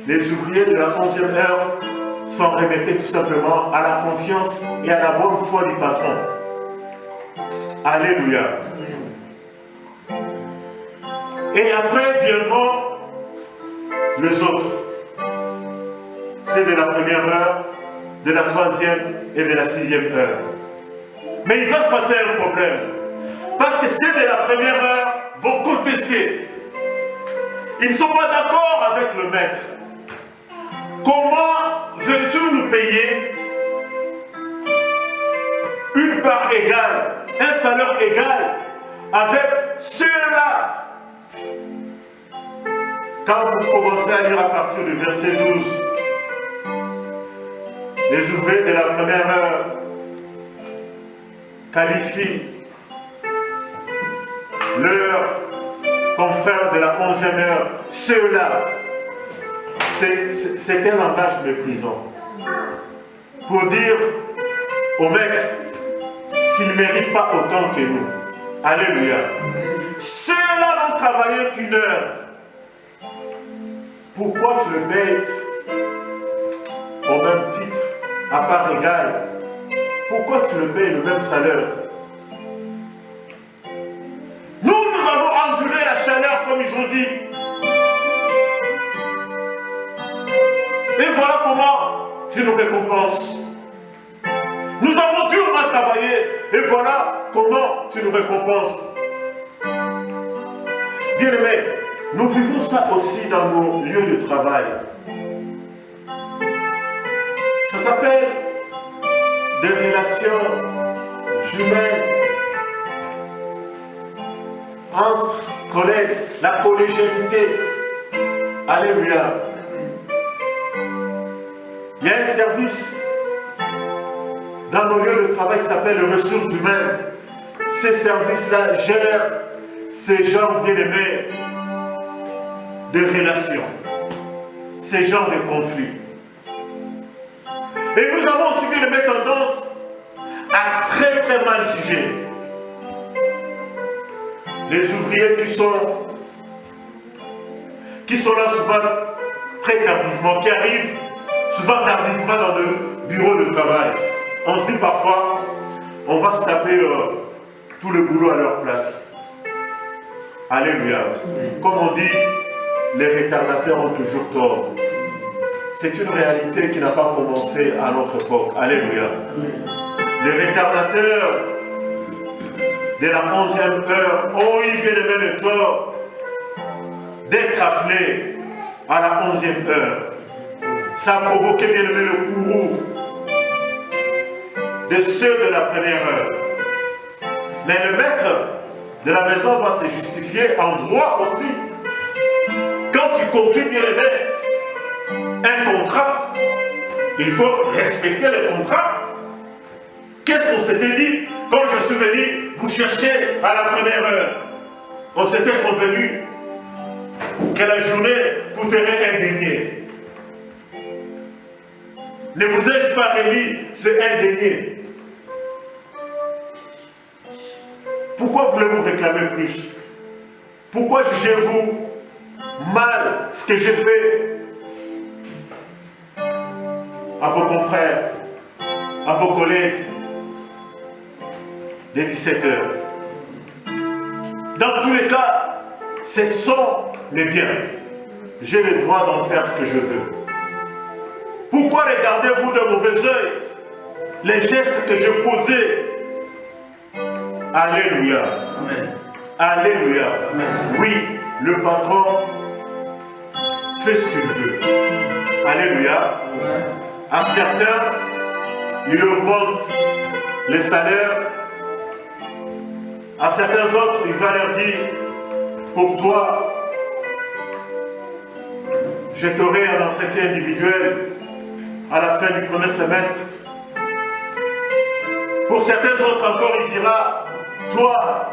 les ouvriers de la 11e heure sont remettés tout simplement à la confiance et à la bonne foi du patron. Alléluia. Et après viendront les autres. C'est de la première heure, de la 3e et de la 6e heure. Mais il va se passer un problème. Parce que ceux de la première heure vont contester. Ils ne sont pas d'accord avec le maître. Comment veux-tu nous payer une part égale, un salaire égal avec ceux-là? Quand vous commencez à lire à partir du verset 12, les ouvriers de la première heure qualifient leurs confrères de la 11e heure, ceux-là. C'est un langage méprisant pour dire au maître qu'il ne mérite pas autant que nous. Alléluia. Ceux-là n'ont travaillé qu'une heure. Pourquoi tu le payes au même titre, à part égale? Pourquoi tu le payes le même salaire? Nous avons enduré la chaleur comme ils ont dit. Et voilà comment tu nous récompenses. Nous avons durement travaillé et voilà comment tu nous récompenses. Bien-aimés, nous vivons ça aussi dans nos lieux de travail. Ça s'appelle des relations humaines entre collègues, la collégialité. Alléluia. Il y a un service dans nos lieux de travail qui s'appelle les ressources humaines. Ces services-là gèrent ces genres bien-aimés de relations, ces genres de conflits. Et nous avons aussi bien-aimé tendance à très très mal juger les ouvriers qui sont là souvent très tardivement, qui arrivent souvent tardivement dans le bureau de travail. On se dit parfois, on va se taper tout le boulot à leur place. Alléluia. Comme on dit, les retardataires ont toujours tort. C'est une réalité qui n'a pas commencé à notre époque. Alléluia. Les retardateurs de la 11e heure ont eu bien le tort d'être appelés à la 11e heure. Ça a provoqué bien le courroux de ceux de la première heure. Mais le maître de la maison va se justifier en droit aussi. Quand tu conclus bien un contrat, il faut respecter le contrat. Qu'est-ce qu'on s'était dit quand je suis venu vous chercher à la première heure? On s'était convenu que la journée coûterait un denier. Ne vous ai-je pas remis ce un denier? Pourquoi voulez-vous réclamer plus? Pourquoi jugez-vous mal ce que j'ai fait à vos confrères, à vos collègues dès 17 heures? Dans tous les cas, ce sont mes biens. J'ai le droit d'en faire ce que je veux. Pourquoi regardez-vous de mauvais œil les gestes que je posais? Alléluia. Amen. Alléluia. Amen. Oui, le patron fait ce qu'il veut. Alléluia. Amen. À certains, il augmente les salaires. À certains autres, il va leur dire, pour toi, je t'aurai un entretien individuel à la fin du premier semestre. Pour certains autres encore, il dira, toi,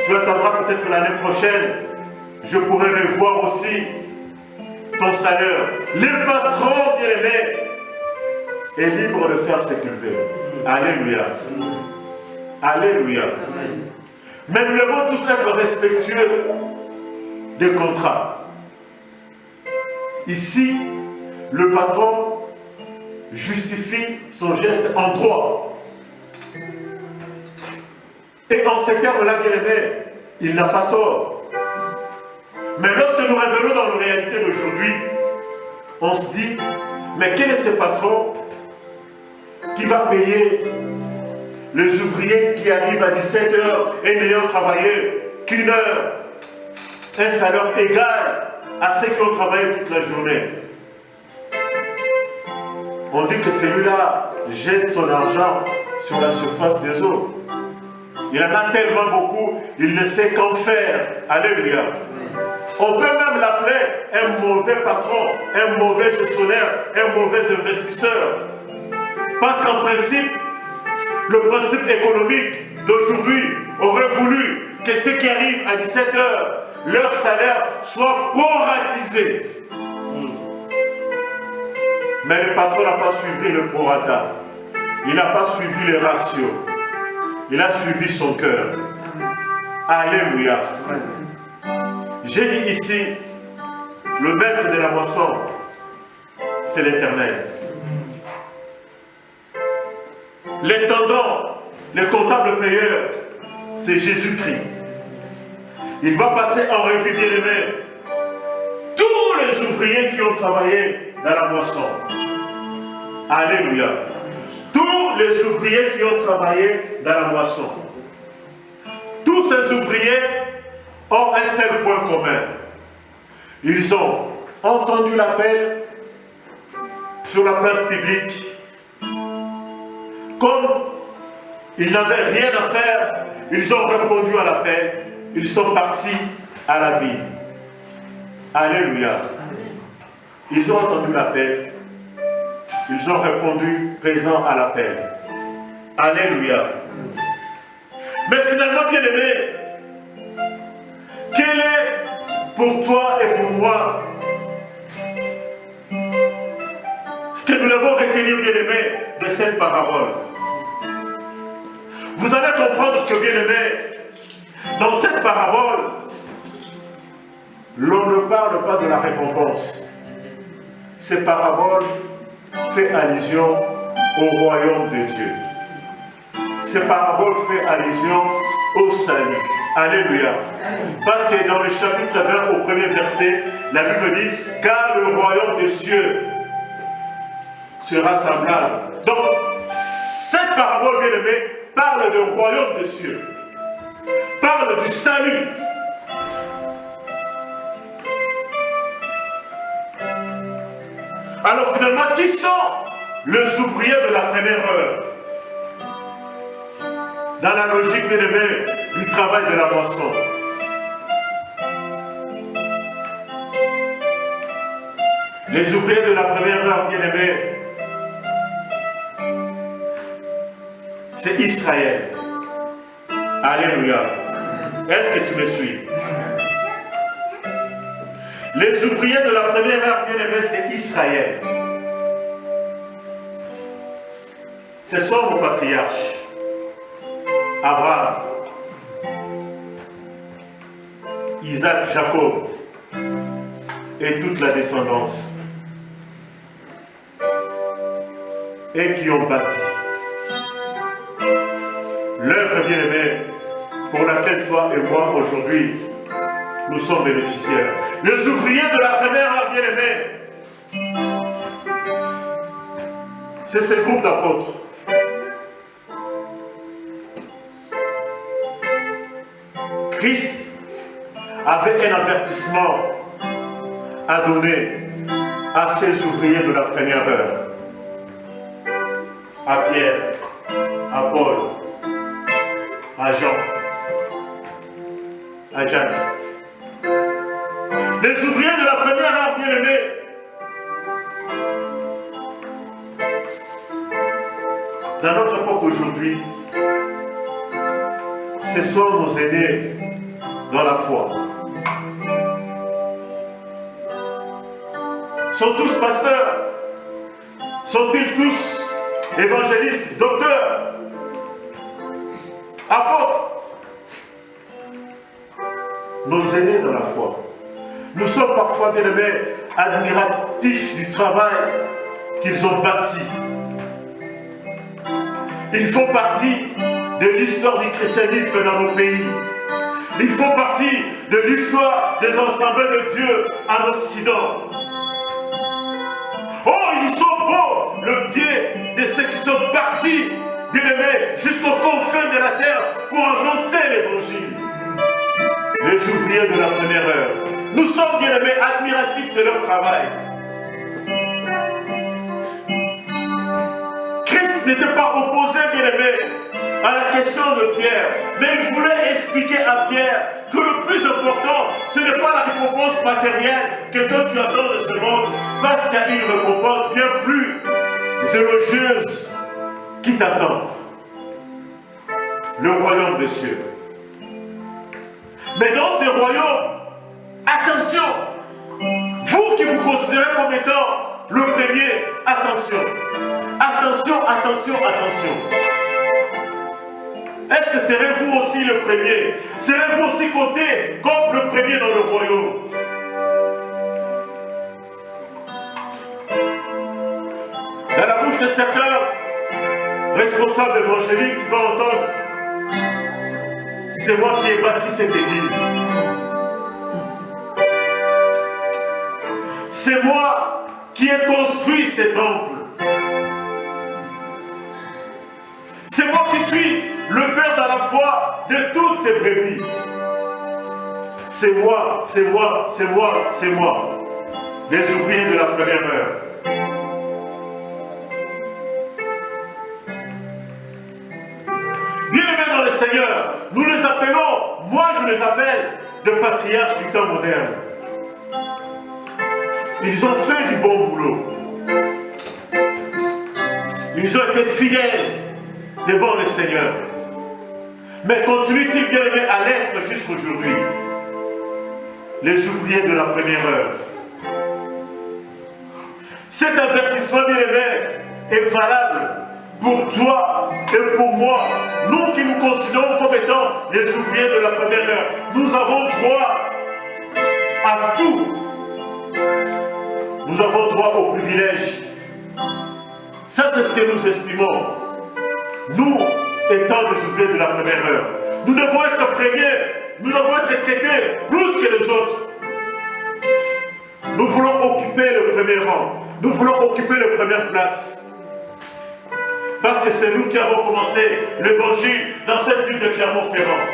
tu attendras peut-être l'année prochaine je pourrais revoir aussi ton salaire. Le patron, bien-aimé, est libre de faire ce qu'il veut. Alléluia. Alléluia. Mais nous devons tous être respectueux des contrats. Ici, le patron justifie son geste en droit. Et en ces termes-là, bien-aimé, il n'a pas tort. Mais lorsque nous revenons dans nos réalités d'aujourd'hui, on se dit, mais quel est ce patron qui va payer les ouvriers qui arrivent à 17 h et n'ayant travaillé qu'une heure, un salaire égal à ceux qui ont travaillé toute la journée? On dit que celui-là jette son argent sur la surface des eaux. Il en a tellement beaucoup, il ne sait qu'en faire. Alléluia. On peut même l'appeler un mauvais patron, un mauvais gestionnaire, un mauvais investisseur. Parce qu'en principe, le principe économique d'aujourd'hui aurait voulu que ceux qui arrivent à 17 h, leur salaire soit proratisé. Mais le patron n'a pas suivi le prorata. Il n'a pas suivi les ratios. Il a suivi son cœur. Alléluia. J'ai dit ici, le maître de la moisson, c'est l'Éternel. L'intendant, le comptable payeur, c'est Jésus-Christ. Il va passer en revue, bien-aimé, tous les ouvriers qui ont travaillé dans la moisson. Alléluia. Tous les ouvriers qui ont travaillé dans la moisson. Tous ces ouvriers ont un seul point commun. Ils ont entendu l'appel sur la place publique. Comme ils n'avaient rien à faire, ils ont répondu à l'appel. Ils sont partis à la ville. Alléluia. Ils ont entendu l'appel. Ils ont répondu présent à l'appel. Alléluia. Mais finalement, bien-aimé, quel est pour toi et pour moi ce que nous devons retenir, bien-aimé, de cette parabole? Vous allez comprendre que, bien-aimé, dans cette parabole, l'on ne parle pas de la récompense. Cette parabole fait allusion au royaume de Dieu. Cette parabole fait allusion au salut. Alléluia. Parce que dans le chapitre 20, au premier verset, la Bible dit « Car le royaume des cieux sera semblable ». Donc, cette parabole, bien aimée, parle du royaume des cieux. Parle du salut. Alors finalement, qui sont les ouvriers de la première heure? Dans la logique, bien aimé, du travail de la moisson. Les ouvriers de la première heure, bien aimé, c'est Israël. Alléluia. Est-ce que tu me suis? Les ouvriers de la première heure, bien aimé, c'est Israël. Ce sont nos patriarches. Abraham, Isaac, Jacob et toute la descendance. Et qui ont bâti l'œuvre bien-aimée pour laquelle toi et moi aujourd'hui nous sommes bénéficiaires. Les ouvriers de la première heure bien-aimée, c'est ce groupe d'apôtres. Christ avait un avertissement à donner à ses ouvriers de la première heure. À Pierre, à Paul, à Jean, à Jacques. Les ouvriers de la première heure, bien-aimés, dans notre époque aujourd'hui, ce sont nos aînés dans la foi. sont tous pasteurs? Sont-ils tous évangélistes, docteurs, apôtres? Nos aînés dans la foi. Nous sommes parfois, bien aimés, admiratifs du travail qu'ils ont bâti. Ils font partie de l'histoire du christianisme dans nos pays. Ils font partie de l'histoire des ensembles de Dieu en Occident. Oh, ils sont beaux, le pied de ceux qui sont partis, bien-aimés, jusqu'aux confins de la terre pour annoncer l'évangile. Les ouvriers de la première heure. Nous sommes, bien-aimés, admiratifs de leur travail. Christ n'était pas opposé, bien-aimés, à la question de Pierre, mais il voulait expliquer à Pierre que le plus important, ce n'est pas la récompense matérielle que toi tu attends de ce monde, parce qu'il y a une récompense bien plus élogieuse qui t'attend. Le royaume des cieux. Mais dans ce royaume, attention, vous qui vous considérez comme étant le premier, attention, attention, attention, attention. Est-ce que serez-vous aussi le premier? Serez-vous aussi compté comme le premier dans le royaume? Dans la bouche de certains responsables évangéliques, tu vas entendre: c'est moi qui ai bâti cette église. C'est moi qui ai construit ce temple. C'est moi qui suis le père dans la foi de toutes ces brebis. C'est moi, c'est moi, c'est moi, c'est moi. Les ouvriers de la première heure. Bien-aimés dans le Seigneur, nous les appelons, moi je les appelle, de patriarches du temps moderne. Ils ont fait du bon boulot. Ils ont été fidèles devant le Seigneur. Mais continuent-ils, bien-aimés, à l'être jusqu'aujourd'hui? Les ouvriers de la première heure. Cet avertissement, bien-aimé, est valable pour toi et pour moi. Nous qui nous considérons comme étant les ouvriers de la première heure, nous avons droit à tout. Nous avons droit aux privilèges. Ça, c'est ce que nous estimons. Nous, étant des ouvriers de la première heure, nous devons être premiers, nous devons être traités plus que les autres. Nous voulons occuper le premier rang, nous voulons occuper la première place. Parce que c'est nous qui avons commencé l'évangile dans cette ville de Clermont-Ferrand.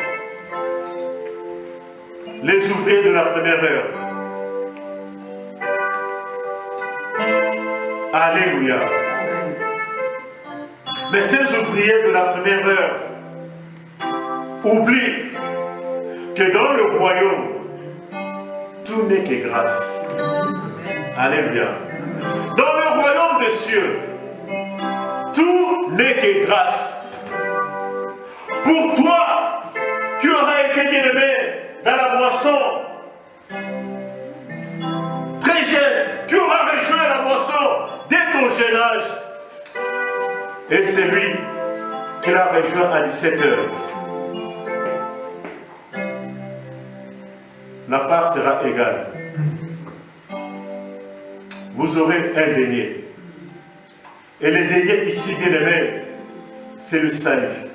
Les ouvriers de la première heure. Alléluia. Mais ces ouvriers de la première heure oublient que dans le royaume, tout n'est que grâce. Alléluia. Dans le royaume des cieux, tout n'est que grâce. Pour toi, qui auras été bien-aimé dans la moisson, très jeune, qui aura rejoint la moisson dès ton jeune âge, et c'est lui qui l'a rejoint à 17 heures. La part sera égale. Vous aurez un denier. Et le denier ici, bien aimé, c'est le salut.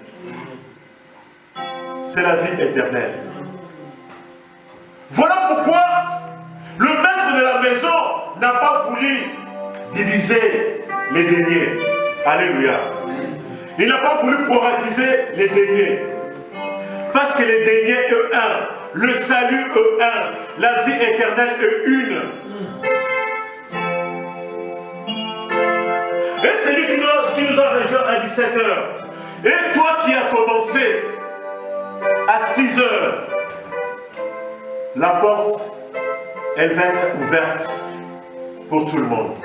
C'est la vie éternelle. Voilà pourquoi le maître de la maison n'a pas voulu diviser les deniers. Alléluia. Il n'a pas voulu proratiser les deniers. Parce que les deniers est un. Le salut est un. La vie éternelle est une. Et c'est lui qui nous a rejoint à 17 heures. Et toi qui as commencé à 6 heures, la porte, elle va être ouverte pour tout le monde.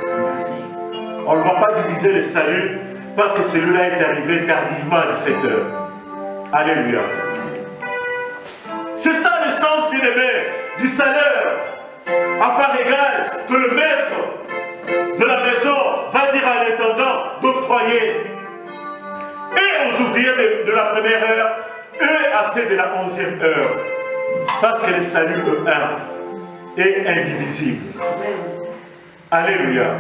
On ne va pas diviser le salut parce que celui-là est arrivé tardivement à 17 heures. Alléluia. C'est ça le sens, bien-aimé, du salaire à part égale que le maître de la maison va dire à l'intendant d'octroyer et aux ouvriers de la première heure et à ceux de la 11e heure. Parce que le salut est un et indivisible. Alléluia.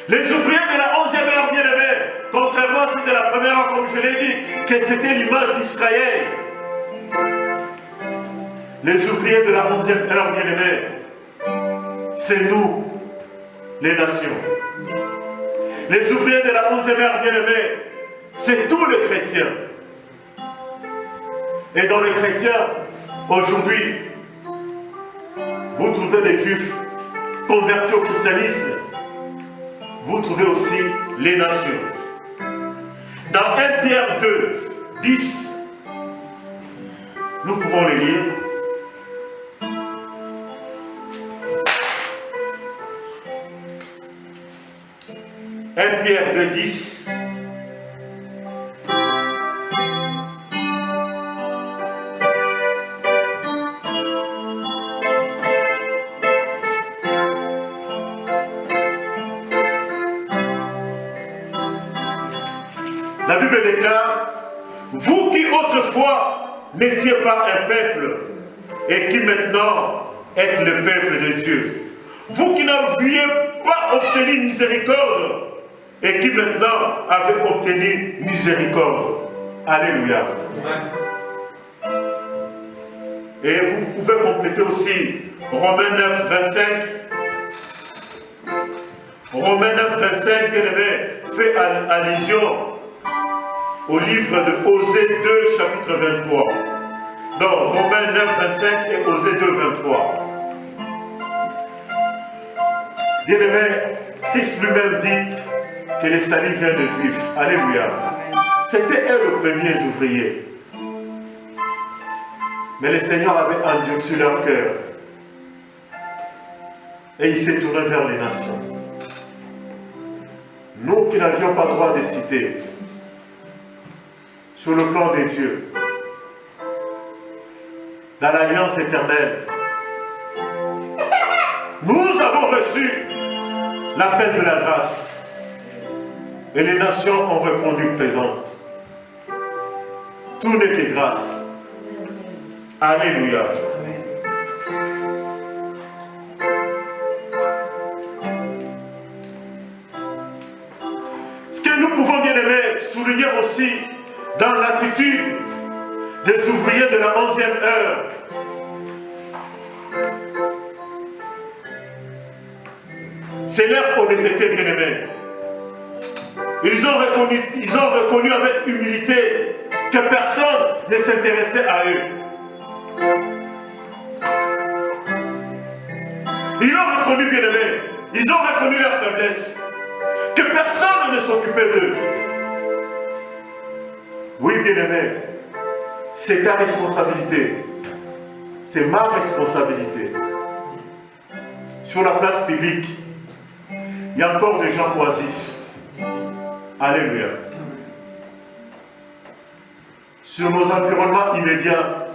Les ouvriers de la 11e heure, bien-aimés, contrairement à ceux de la première heure, comme je l'ai dit, que c'était l'image d'Israël. Les ouvriers de la 11e heure, bien-aimés, c'est nous, les nations. Les ouvriers de la 11e heure, bien-aimés, c'est tous les chrétiens. Et dans les chrétiens, aujourd'hui, vous trouvez des juifs convertis au christianisme. Vous trouvez aussi les nations. Dans 1 Pierre 2, 10, nous pouvons les lire. Pierre 2, 10. La Bible déclare, vous qui autrefois n'étiez pas un peuple et qui maintenant êtes le peuple de Dieu. Vous qui n'aviez pas obtenu miséricorde et qui maintenant avez obtenu miséricorde. Alléluia. Et vous pouvez compléter aussi Romains 9, 25. Romains 9, 25, bien aimé, fait allusion au livre de Osée 2, chapitre 23. Donc, Romains 9, 25 et Osée 2, 23. Bien aimé, Christ lui-même dit que le salut vient des Juifs. Alléluia. C'était eux les premiers ouvriers. Mais le Seigneur avait endurci leur cœur. Et il s'est tourné vers les nations. Nous qui n'avions pas droit de citer, sur le plan des dieux, dans l'alliance éternelle, nous avons reçu l'appel de la grâce. Et les nations ont répondu présentes. Tout n'est que grâce. Alléluia. Ce que nous pouvons bien aimer souligner aussi dans l'attitude des ouvriers de la 11e heure, c'est leur honnêteté, bien aimé. Ils ont reconnu avec humilité que personne ne s'intéressait à eux. Ils l'ont reconnu, bien aimé. Ils ont reconnu leur faiblesse. Que personne ne s'occupait d'eux. Oui, bien aimé, c'est ta responsabilité. C'est ma responsabilité. Sur la place publique, il y a encore des gens oisifs. Alléluia. Sur nos environnements immédiats,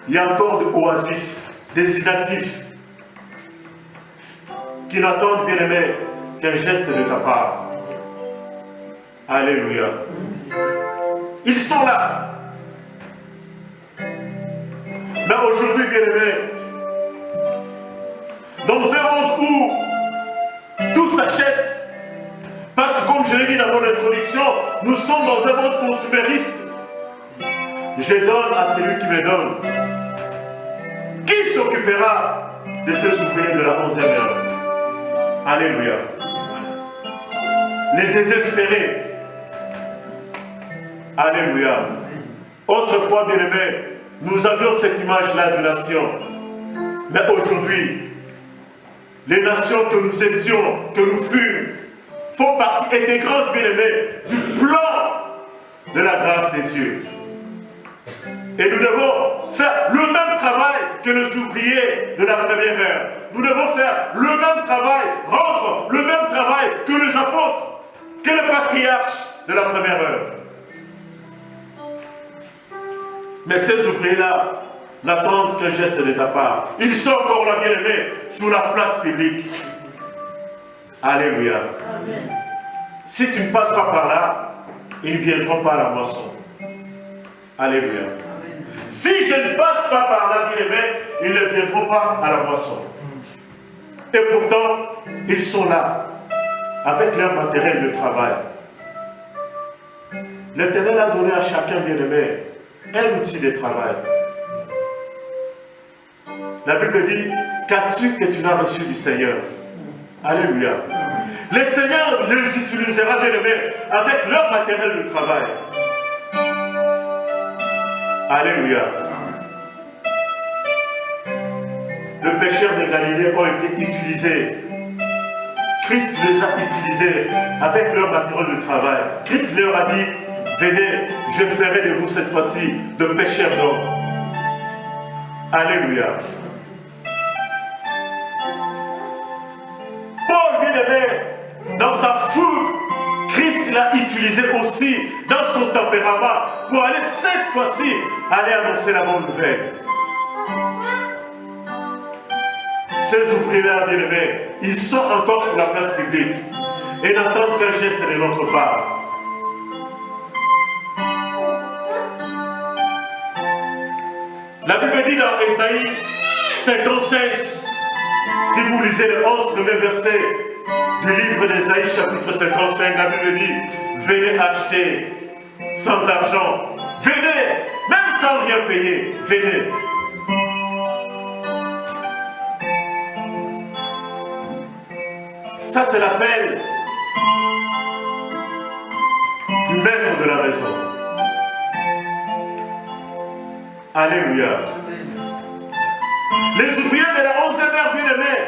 il y a encore des oisifs, des inactifs, qui n'attendent, bien aimé, qu'un geste de ta part. Alléluia. Ils sont là. Mais aujourd'hui, bien aimé, dans un monde où tout s'achète, parce que comme je l'ai dit dans mon introduction, nous sommes dans un monde consumériste. Je donne à celui qui me donne. Qui s'occupera de ces ouvriers de la 11e heure? Alléluia. Les désespérés. Alléluia. Autrefois, bien-aimés, nous avions cette image-là de nation. Mais aujourd'hui, les nations que nous étions, que nous fûmes, font partie intégrante, bien-aimés, du plan de la grâce de Dieu. Et nous devons faire le même travail que les ouvriers de la première heure. Nous devons faire le même travail, rendre le même travail que les apôtres, que les patriarches de la première heure. Mais ces ouvriers-là n'attendent qu'un geste de ta part. Ils sont encore là, bien-aimés, sur la place publique. Alléluia. Amen. Si tu ne passes pas par là, ils ne viendront pas à la moisson. Alléluia. Amen. Si je ne passe pas par là, bien-aimés, ils ne viendront pas à la moisson. Et pourtant, ils sont là, avec leur matériel de travail. L'Éternel a donné à chacun, bien-aimé, un outil de travail. La Bible dit, qu'as-tu que tu n'as reçu du Seigneur? Alléluia. Le Seigneur les utilisera, bien-aimés, avec leur matériel de travail. Alléluia. Les pécheurs de Galilée ont été utilisés. Christ les a utilisés avec leur matériel de travail. Christ leur a dit, venez, je ferai de vous cette fois-ci de pécheurs d'hommes. Alléluia. Paul, bien-aimé, dans sa foule, Christ l'a utilisé aussi dans son tempérament pour aller cette fois-ci, aller annoncer la bonne nouvelle. Ces ouvriers-là, bien-aimés, ils sont encore sur la place publique et n'attendent qu'un geste de notre part. La Bible dit dans Ésaïe 55, si vous lisez les 11 premiers versets du livre d'Ésaïe chapitre 55, la Bible dit, venez acheter sans argent, venez, même sans rien payer, venez. Ça, c'est l'appel du maître de la maison. Alléluia. Les ouvriers de la 11e heure, bien-aimés,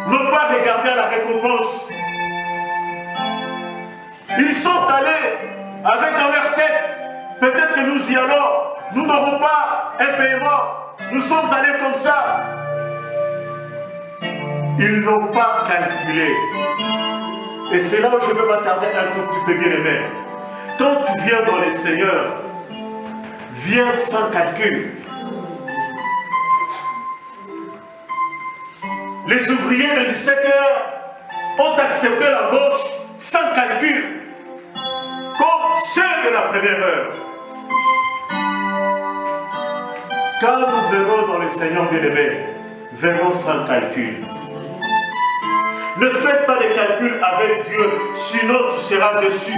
n'ont pas regardé à la récompense. Ils sont allés avec dans leur tête, peut-être que nous y allons, nous n'aurons pas un paiement, nous sommes allés comme ça. Ils n'ont pas calculé. Et c'est là où je veux m'attarder un tout petit peu, bien-aimé. Quand tu viens dans les Seigneurs, viens sans calcul. Les ouvriers de 17 heures ont accepté l'embauche sans calcul, comme ceux de la première heure. Quand nous venons dans les Seigneurs, bien-aimés, venons sans calcul. Ne faites pas de calcul avec Dieu, sinon tu seras déçu.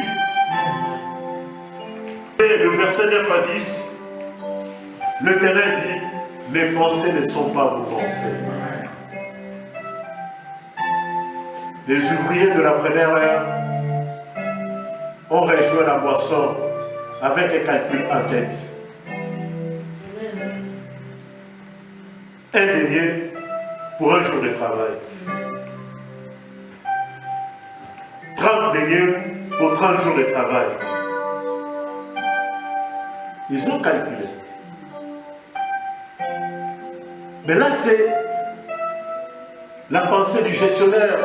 Et le verset 9 à 10, l'Éternel dit, mes pensées ne sont pas vos pensées. Les ouvriers de la première heure ont rejoint la boisson avec un calcul en tête. Un denier pour un jour de travail. 30 deniers pour 30 jours de travail. Ils ont calculé. Mais là, c'est la pensée du gestionnaire,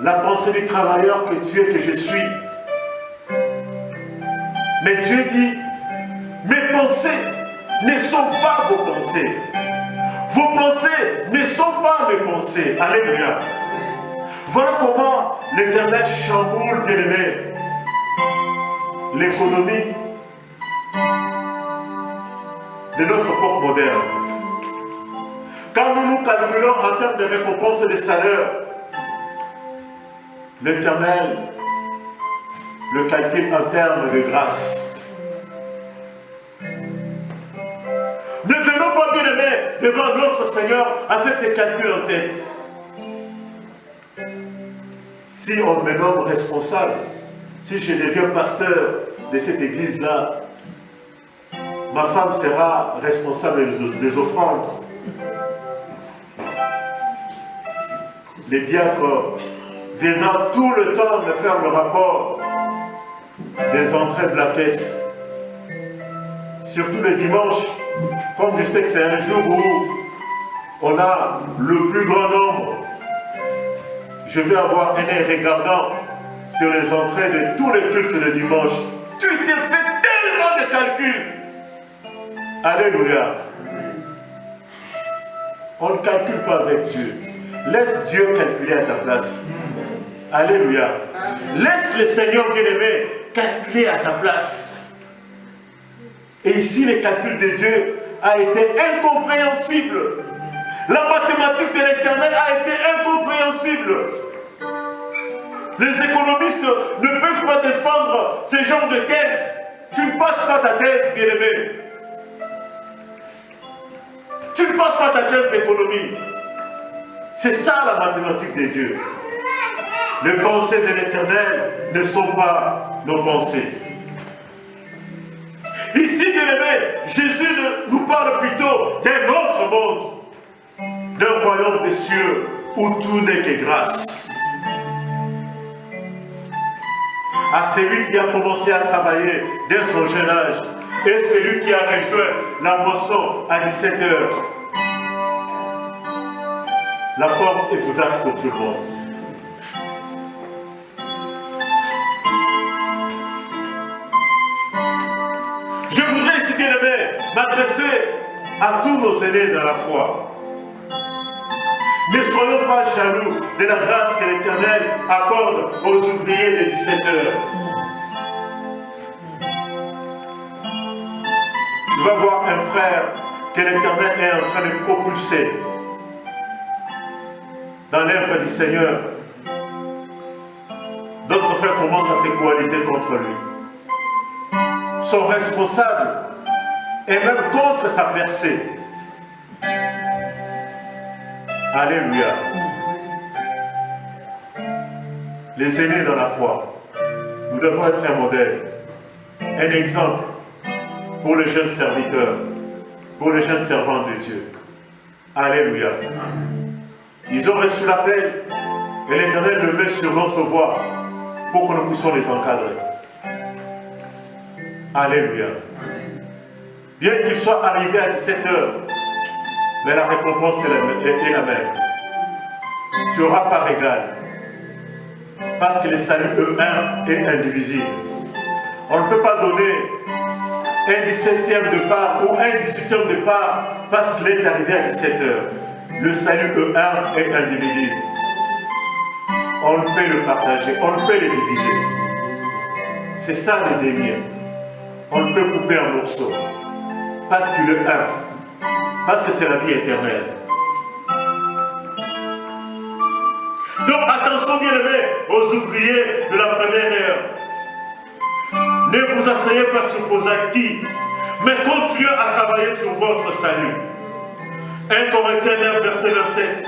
la pensée du travailleur que tu es, que je suis. Mais Dieu dit, mes pensées ne sont pas vos pensées. Vos pensées ne sont pas mes pensées. Alléluia. Voilà comment l'Éternel chamboule, bien-aimé, l'économie de notre époque moderne. Quand nous nous calculons en termes de récompense et de salaire, l'Éternel le calcule en termes de grâce. Ne venons pas, bien-aimés, devant notre Seigneur avec des calculs en tête. Si on me nomme responsable, si je deviens pasteur de cette église-là, ma femme sera responsable des offrandes. Les diacres viendront tout le temps me faire le rapport des entrées de la caisse. Surtout le dimanche, comme je sais que c'est un jour où on a le plus grand nombre, je vais avoir un œil regardant sur les entrées de tous les cultes de dimanche. Tu t'es fait tellement de calculs. Alléluia. On ne calcule pas avec Dieu. Laisse Dieu calculer à ta place. Alléluia. Laisse le Seigneur bien-aimé calculer à ta place. Et ici, le calcul de Dieu a été incompréhensible. La mathématique de l'Éternel a été incompréhensible. Les économistes ne peuvent pas défendre ce genre de thèse. Tu ne passes pas ta thèse, bien-aimé. Tu ne passes pas ta thèse d'économie. C'est ça la mathématique de Dieu. Les pensées de l'Éternel ne sont pas nos pensées. Ici, bien-aimé, Jésus nous parle plutôt d'un autre monde, d'un royaume des cieux où tout n'est que grâce. À celui qui a commencé à travailler dès son jeune âge et celui qui a rejoint la moisson à 17 h. La porte est ouverte pour tout le monde. Je voudrais ici, bien-aimé, m'adresser à tous nos aînés dans la foi. Ne soyons pas jaloux de la grâce que l'Éternel accorde aux ouvriers de 17 h. Tu vas voir un frère que l'Éternel est en train de propulser dans l'œuvre du Seigneur. D'autres frères commencent à se coaliser contre lui. Sont responsables et même contre sa percée. Alléluia. Les aînés dans la foi, nous devons être un modèle, un exemple pour les jeunes serviteurs, pour les jeunes servants de Dieu. Alléluia. Ils ont reçu l'appel et l'Éternel le met sur notre voie pour que nous puissions les encadrer. Alléluia. Bien qu'ils soient arrivés à 17 h, mais la récompense est la même. Tu auras part égale. Parce que le salut E1 est indivisible. On ne peut pas donner un 17e de part ou un 18e de part parce qu'il est arrivé à 17 h. Le salut E1 est indivisible. On peut le partager, on peut le diviser. C'est ça le délire. On peut couper un morceau. Parce qu'il est un. Parce que c'est la vie éternelle. Donc attention bien-aimés aux ouvriers de la première heure. Ne vous asseyez pas sur vos acquis, mais continuez à travailler sur votre salut. 1 Corinthiens 9, verset 27.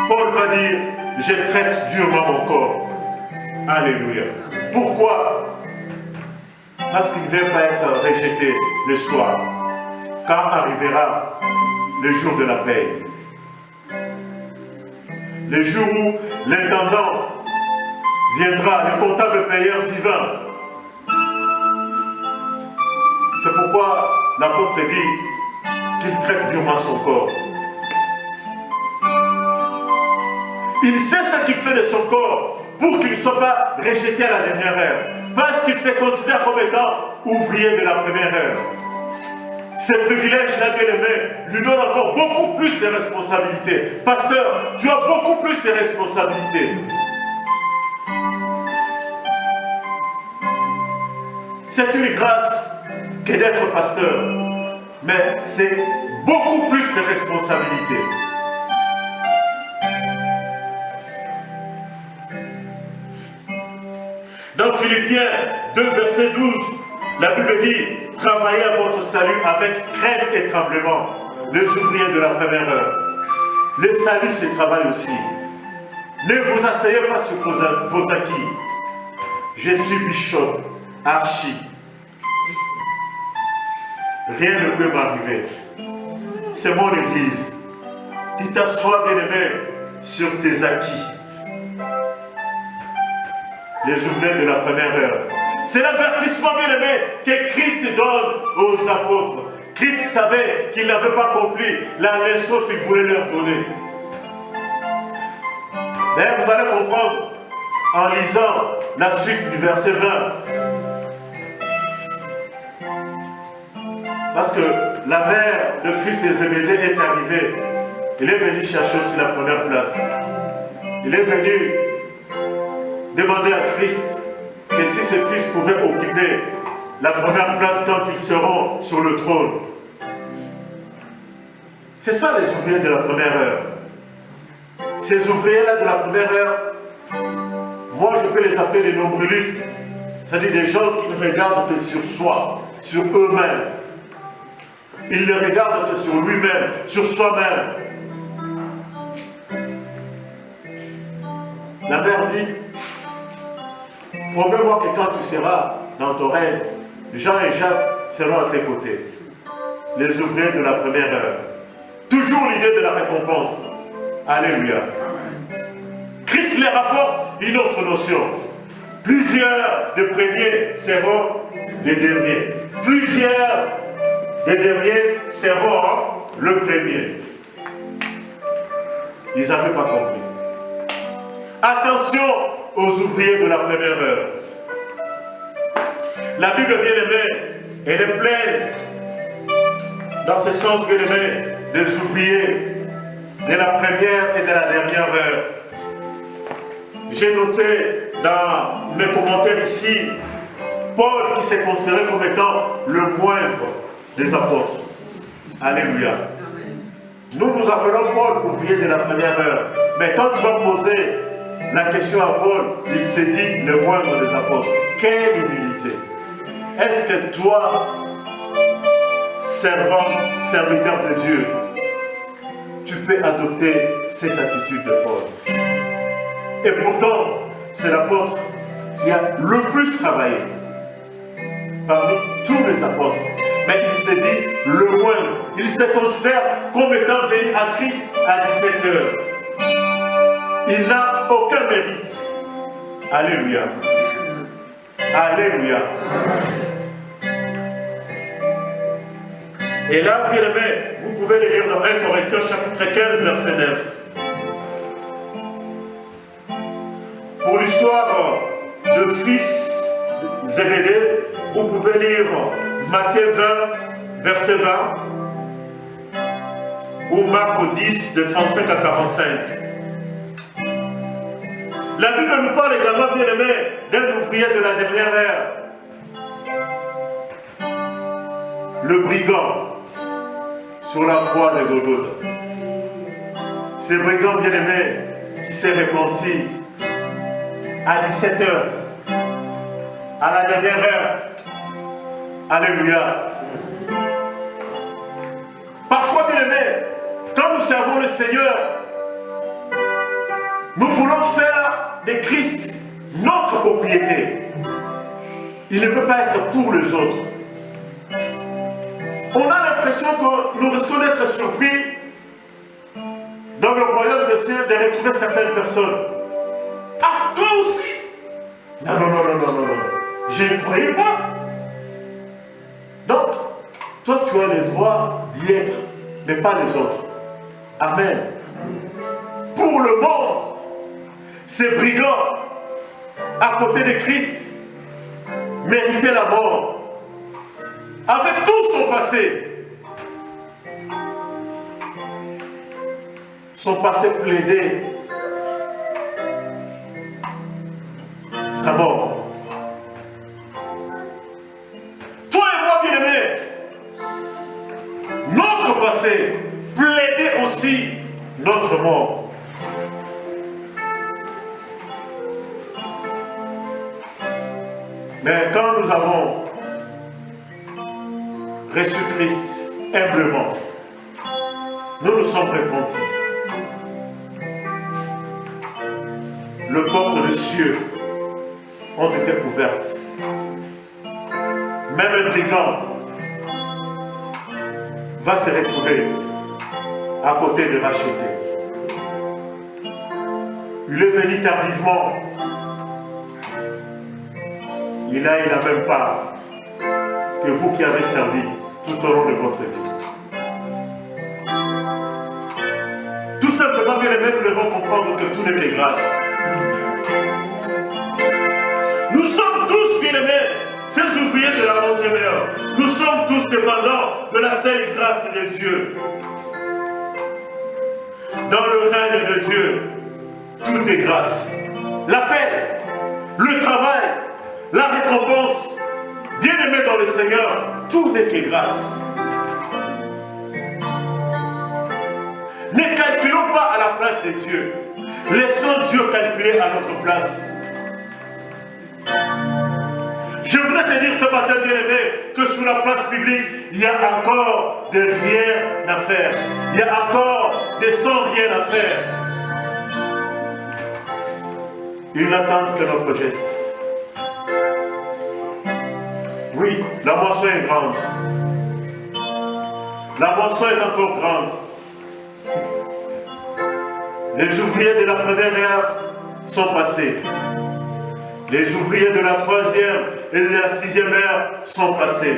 Paul va dire, je traite durement mon corps. Alléluia. Pourquoi? Parce qu'il ne veut pas être rejeté le soir, quand arrivera le jour de la paix. Le jour où l'intendant viendra, le comptable payeur divin. C'est pourquoi l'apôtre dit qu'il traite durement son corps. Il sait ce qu'il fait de son corps pour qu'il ne soit pas rejeté à la dernière heure. Parce qu'il se considère comme étant ouvrier de la première heure. Ce privilège-là, bien-aimé, lui donne encore beaucoup plus de responsabilités. Pasteur, tu as beaucoup plus de responsabilités. C'est une grâce que d'être pasteur. Mais c'est beaucoup plus de responsabilités. Dans Philippiens 2, verset 12, la Bible dit « Travaillez à votre salut avec crainte et tremblement, les ouvriers de la première heure. » Le salut se travaille aussi. Ne vous asseyez pas sur vos acquis. Je suis bishop, archi. Rien ne peut m'arriver. C'est mon église. Tu t'assois, bien-aimé, sur tes acquis. Les ouvriers de la première heure. C'est l'avertissement, bien-aimé, que Christ donne aux apôtres. Christ savait qu'ils n'avaient pas compris la leçon qu'il voulait leur donner. D'ailleurs, vous allez comprendre en lisant la suite du verset 20. Parce que la mère, le fils de Zébédée est arrivée. Il est venu chercher aussi la première place. Il est venu demander à Christ que si ses fils pouvaient occuper la première place quand ils seront sur le trône. C'est ça les ouvriers de la première heure. Ces ouvriers-là de la première heure, moi je peux les appeler des nombrilistes. C'est-à-dire des gens qui ne regardent que sur soi, sur eux-mêmes. Ils ne regardent que sur lui-même, sur soi-même. La mère dit, promets-moi que quand tu seras dans ton règne, Jean et Jacques seront à tes côtés. Les ouvriers de la première heure. Toujours l'idée de la récompense. Alléluia. Christ les rapporte une autre notion. Plusieurs des premiers seront les derniers. Plusieurs des derniers seront le premier. Ils n'avaient pas compris. Attention aux ouvriers de la première heure. La Bible bien-aimée, elle est pleine, dans ce sens bien-aimé, des ouvriers de la première et de la dernière heure. J'ai noté dans mes commentaires ici, Paul qui s'est considéré comme étant le moindre des apôtres. Alléluia. Nous appelons Paul ouvrier de la première heure. Mais quand tu vas poser la question à Paul, il s'est dit le moindre des apôtres. Quelle humilité! Est-ce que toi, servant, serviteur de Dieu, tu peux adopter cette attitude de Paul? Et pourtant, c'est l'apôtre qui a le plus travaillé parmi tous les apôtres. Mais il s'est dit le moindre. Il se considère comme étant venu à Christ à 17 heures. Il n'a aucun mérite. Alléluia. Alléluia. Et là, bien aimé, vous pouvez le lire dans 1 Corinthiens chapitre 15, verset 9. Pour l'histoire de fils Zébédée, vous pouvez lire Matthieu 20, verset 20, ou Marc 10, de 35 à 45. La Bible nous parle également, bien aimé, d'un ouvrier de la dernière ère. Le brigand sur la croix de Golgotha. Ce brigand bien aimé qui s'est repenti à 17 heures, à la dernière heure. Alléluia. Parfois, bien aimé, quand nous servons le Seigneur, nous voulons faire de Christ notre propriété. Il ne peut pas être pour les autres. On a l'impression que nous risquons d'être surpris dans le royaume des cieux de retrouver certaines personnes. Ah, toi aussi? Non, non, non, non, non, non, non. Je ne croyais pas. Donc, toi, tu as le droit d'y être, mais pas les autres. Amen. Pour le monde, ces brigands, à côté de Christ, méritaient la mort. Avec tout son passé, plaidait sa mort. Toi et moi, bien-aimés, notre passé plaidait aussi notre mort. Mais quand nous avons reçu Christ humblement, nous nous sommes repentis. Les portes des cieux ont été ouvertes. Même un brigand va se retrouver à côté de racheté. Il est venu tardivement. Il a la même part que vous qui avez servi tout au long de votre vie. Tout simplement, bien aimés, nous devons comprendre que tout n'est que grâce. Nous sommes tous, bien aimés, ces ouvriers ouvriers de la 11e heure. Nous sommes tous dépendants de la seule grâce de Dieu. Dans le règne de Dieu, tout est grâce. L'appel, le travail, la récompense, bien-aimés dans le Seigneur, tout n'est que grâce. Ne calculons pas à la place de Dieu. Laissons Dieu calculer à notre place. Je voudrais te dire ce matin, bien-aimé, que sur la place publique, il y a encore de rien à faire. Il y a encore des sans rien à faire. Ils n'attendent que notre geste. Oui, la moisson est grande. La moisson est encore grande. Les ouvriers de la première heure sont passés. Les ouvriers de la 3e et de la 6e heure sont passés.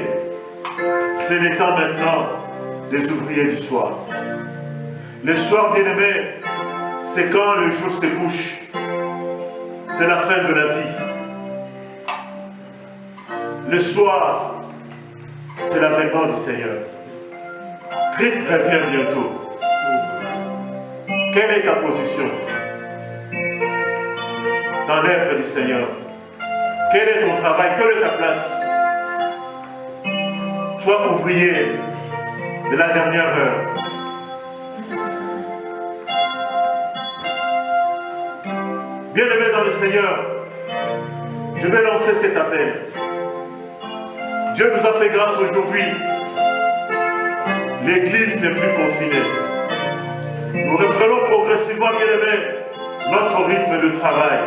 C'est le temps maintenant des ouvriers du soir. Le soir, bien-aimé, c'est quand le jour se couche. C'est la fin de la vie. Le soir, c'est l'avènement du Seigneur. Christ revient bientôt. Quelle est ta position dans l'œuvre du Seigneur? Quel est ton travail? Quelle est ta place? Sois ouvrier de la dernière heure. Bien-aimé dans le Seigneur, je vais lancer cet appel. Dieu nous a fait grâce aujourd'hui. L'Église n'est plus confinée. Nous reprenons progressivement, bien-aimé, notre rythme de travail.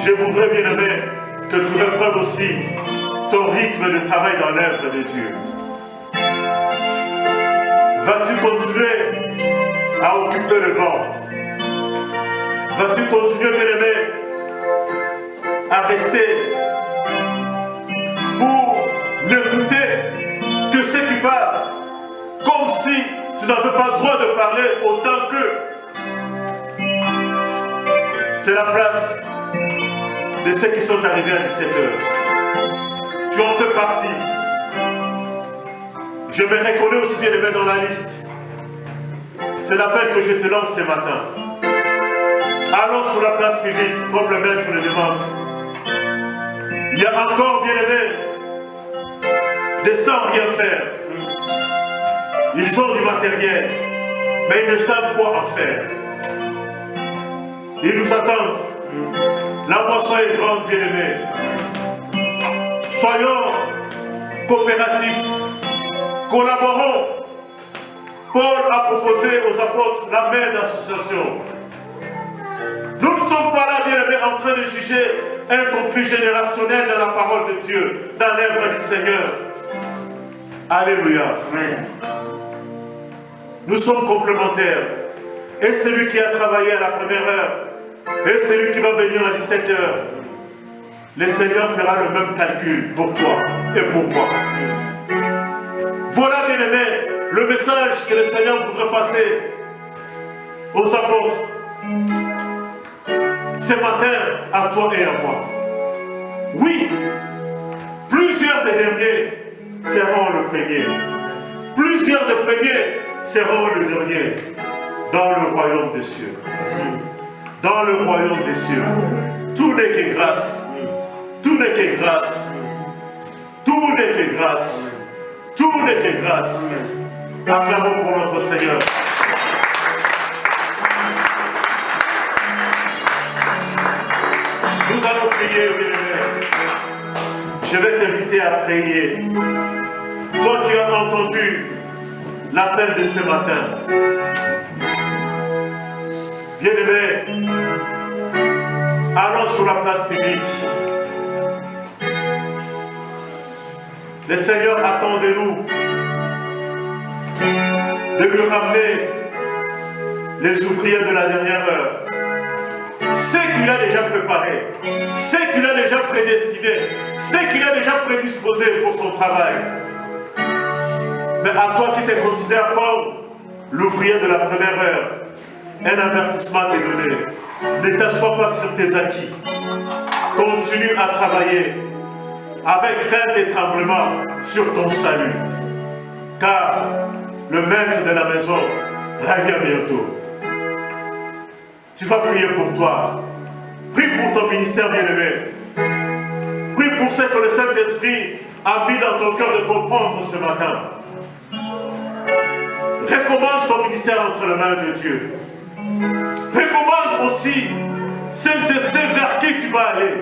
Je voudrais, bien-aimé, que tu reprennes aussi ton rythme de travail dans l'œuvre de Dieu. Vas-tu continuer à occuper le banc? Vas-tu continuer, bien-aimé, à rester pour n'écouter que ceux qui parlent, comme si tu n'avais pas le droit de parler autant qu'eux? C'est la place de ceux qui sont arrivés à 17h. Tu en fais partie. Je me reconnais aussi, bien-aimé, dans la liste. C'est l'appel que je te lance ce matin. Allons sur la place publique, comme le maître le demande. Il y a encore, bien-aimés, des sans rien faire. Ils ont du matériel, mais ils ne savent quoi en faire. Ils nous attendent. La moisson est grande, bien-aimés. Soyons coopératifs. Collaborons. Paul a proposé aux apôtres la main d'association. Nous ne sommes pas là, bien-aimés, en train de juger un conflit générationnel dans la parole de Dieu, dans l'œuvre du Seigneur. Alléluia. Nous sommes complémentaires. Et celui qui a travaillé à la première heure, et celui qui va venir à 17h, le Seigneur fera le même calcul pour toi et pour moi. Voilà, bien-aimés, le message que le Seigneur voudrait passer aux apôtres. Ce matin, à toi et à moi. Oui, plusieurs des derniers seront le premier. Plusieurs des premiers seront le dernier dans le royaume des cieux. Dans le royaume des cieux. Tout n'est que grâce. Tout n'est que grâce. Tout n'est que grâce. Tout n'est que grâce. Acclamons pour notre Seigneur. Nous allons prier, bien-aimé. Je vais t'inviter à prier. Toi qui as entendu l'appel de ce matin. Bien-aimé, allons sur la place publique. Le Seigneur attend de nous de lui ramener les ouvriers de la dernière heure. Ce qu'il a déjà préparé, ce qu'il a déjà prédestiné, ce qu'il a déjà prédisposé pour son travail. Mais à toi qui te considères comme l'ouvrier de la première heure, un avertissement t'est donné. Ne t'assois pas sur tes acquis. Continue à travailler. avec crainte et tremblement sur ton salut. Car le maître de la maison revient bientôt. Tu vas prier pour toi. Prie pour ton ministère bien-aimé. Prie pour ce que le Saint-Esprit a mis dans ton cœur de comprendre ce matin. Recommande ton ministère entre les mains de Dieu. Recommande aussi celles et ceux vers qui tu vas aller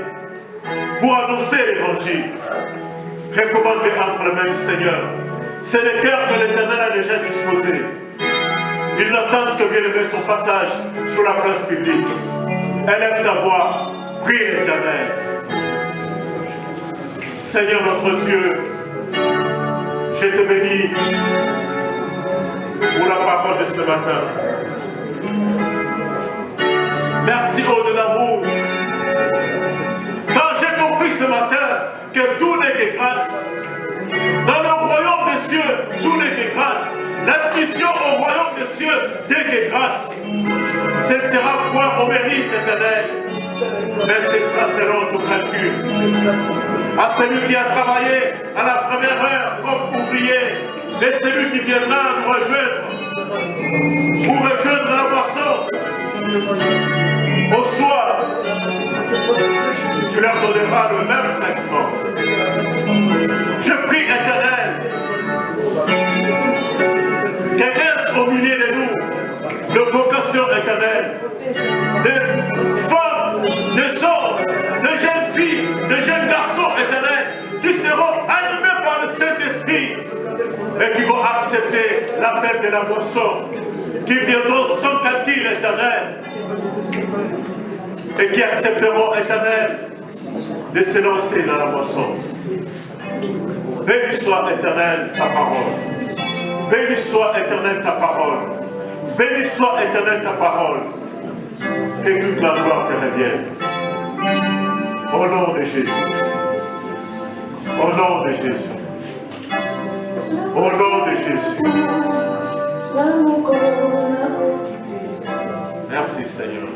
pour annoncer l'évangile. Recommande-les entre les mains du Seigneur. C'est le cœur que l'Éternel a déjà disposé. Ils n'attendent que bien lever ton passage sur la place publique. Élève ta voix, prie l'Éternel. Seigneur notre Dieu, je te bénis pour la parole de ce matin. Merci au de l'amour. Quand j'ai compris ce matin que tout n'est que grâce, dans le royaume des cieux, tout n'est que grâce. L'admission au royaume des cieux n'est que grâce. Ce ne sera point au mérite éternel, mais ce sera selon ton calcul. À celui qui a travaillé à la première heure comme ouvrier, et celui qui viendra nous rejoindre, pour rejoindre la moisson, au soir, tu leur donneras le même traitement. Je prie, Éternel, qu'il reste au milieu de nous de vocation éternelle, de femmes, de hommes, de jeunes filles, de jeunes garçons éternels, qui seront animés par le Saint-Esprit et qui vont accepter l'appel de la moisson, qui viendront sans calcul éternel et qui accepteront éternel de se lancer dans la moisson. Béni soit éternel ta parole. Béni soit éternel ta parole. Béni soit éternel ta parole. Et toute la gloire te revienne. Au nom de Jésus. Au nom de Jésus. Au nom de Jésus. Merci Seigneur.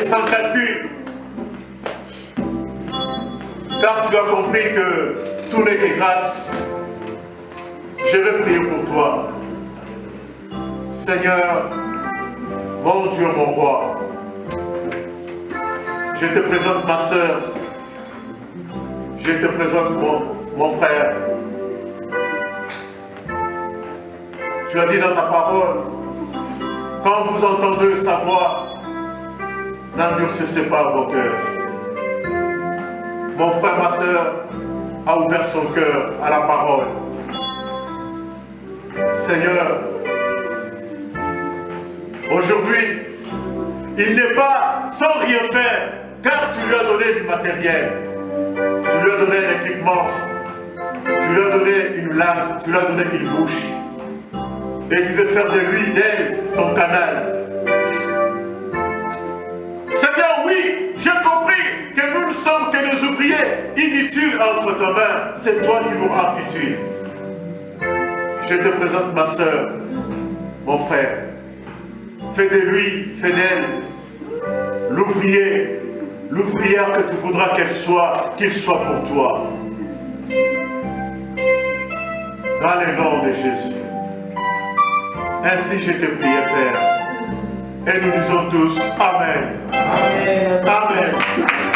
Sans calcul, car tu as compris que tout n'est que grâce. Je vais prier pour toi. Seigneur, mon Dieu, mon roi, je te présente ma soeur, je te présente mon frère. Tu as dit dans ta parole, quand vous entendez sa voix, n'endurcissez pas vos cœurs. Mon frère, ma soeur, a ouvert son cœur à la parole. Seigneur, aujourd'hui, il n'est pas sans rien faire, car tu lui as donné du matériel. Tu lui as donné un équipement. Tu lui as donné une langue. Tu lui as donné une bouche. Et tu veux faire de lui, d'elle, ton canal. Seigneur, oui, j'ai compris que nous ne sommes que des ouvriers l'ouvrier inutile entre ta main, c'est toi qui nous rends utile. Je te présente ma soeur, mon frère. Fais de lui, fais d'elle, l'ouvrier, l'ouvrière que tu voudras qu'il soit pour toi. Dans le nom de Jésus. Ainsi je te prie, Père. Et nous disons tous Amen. Amen. Amen.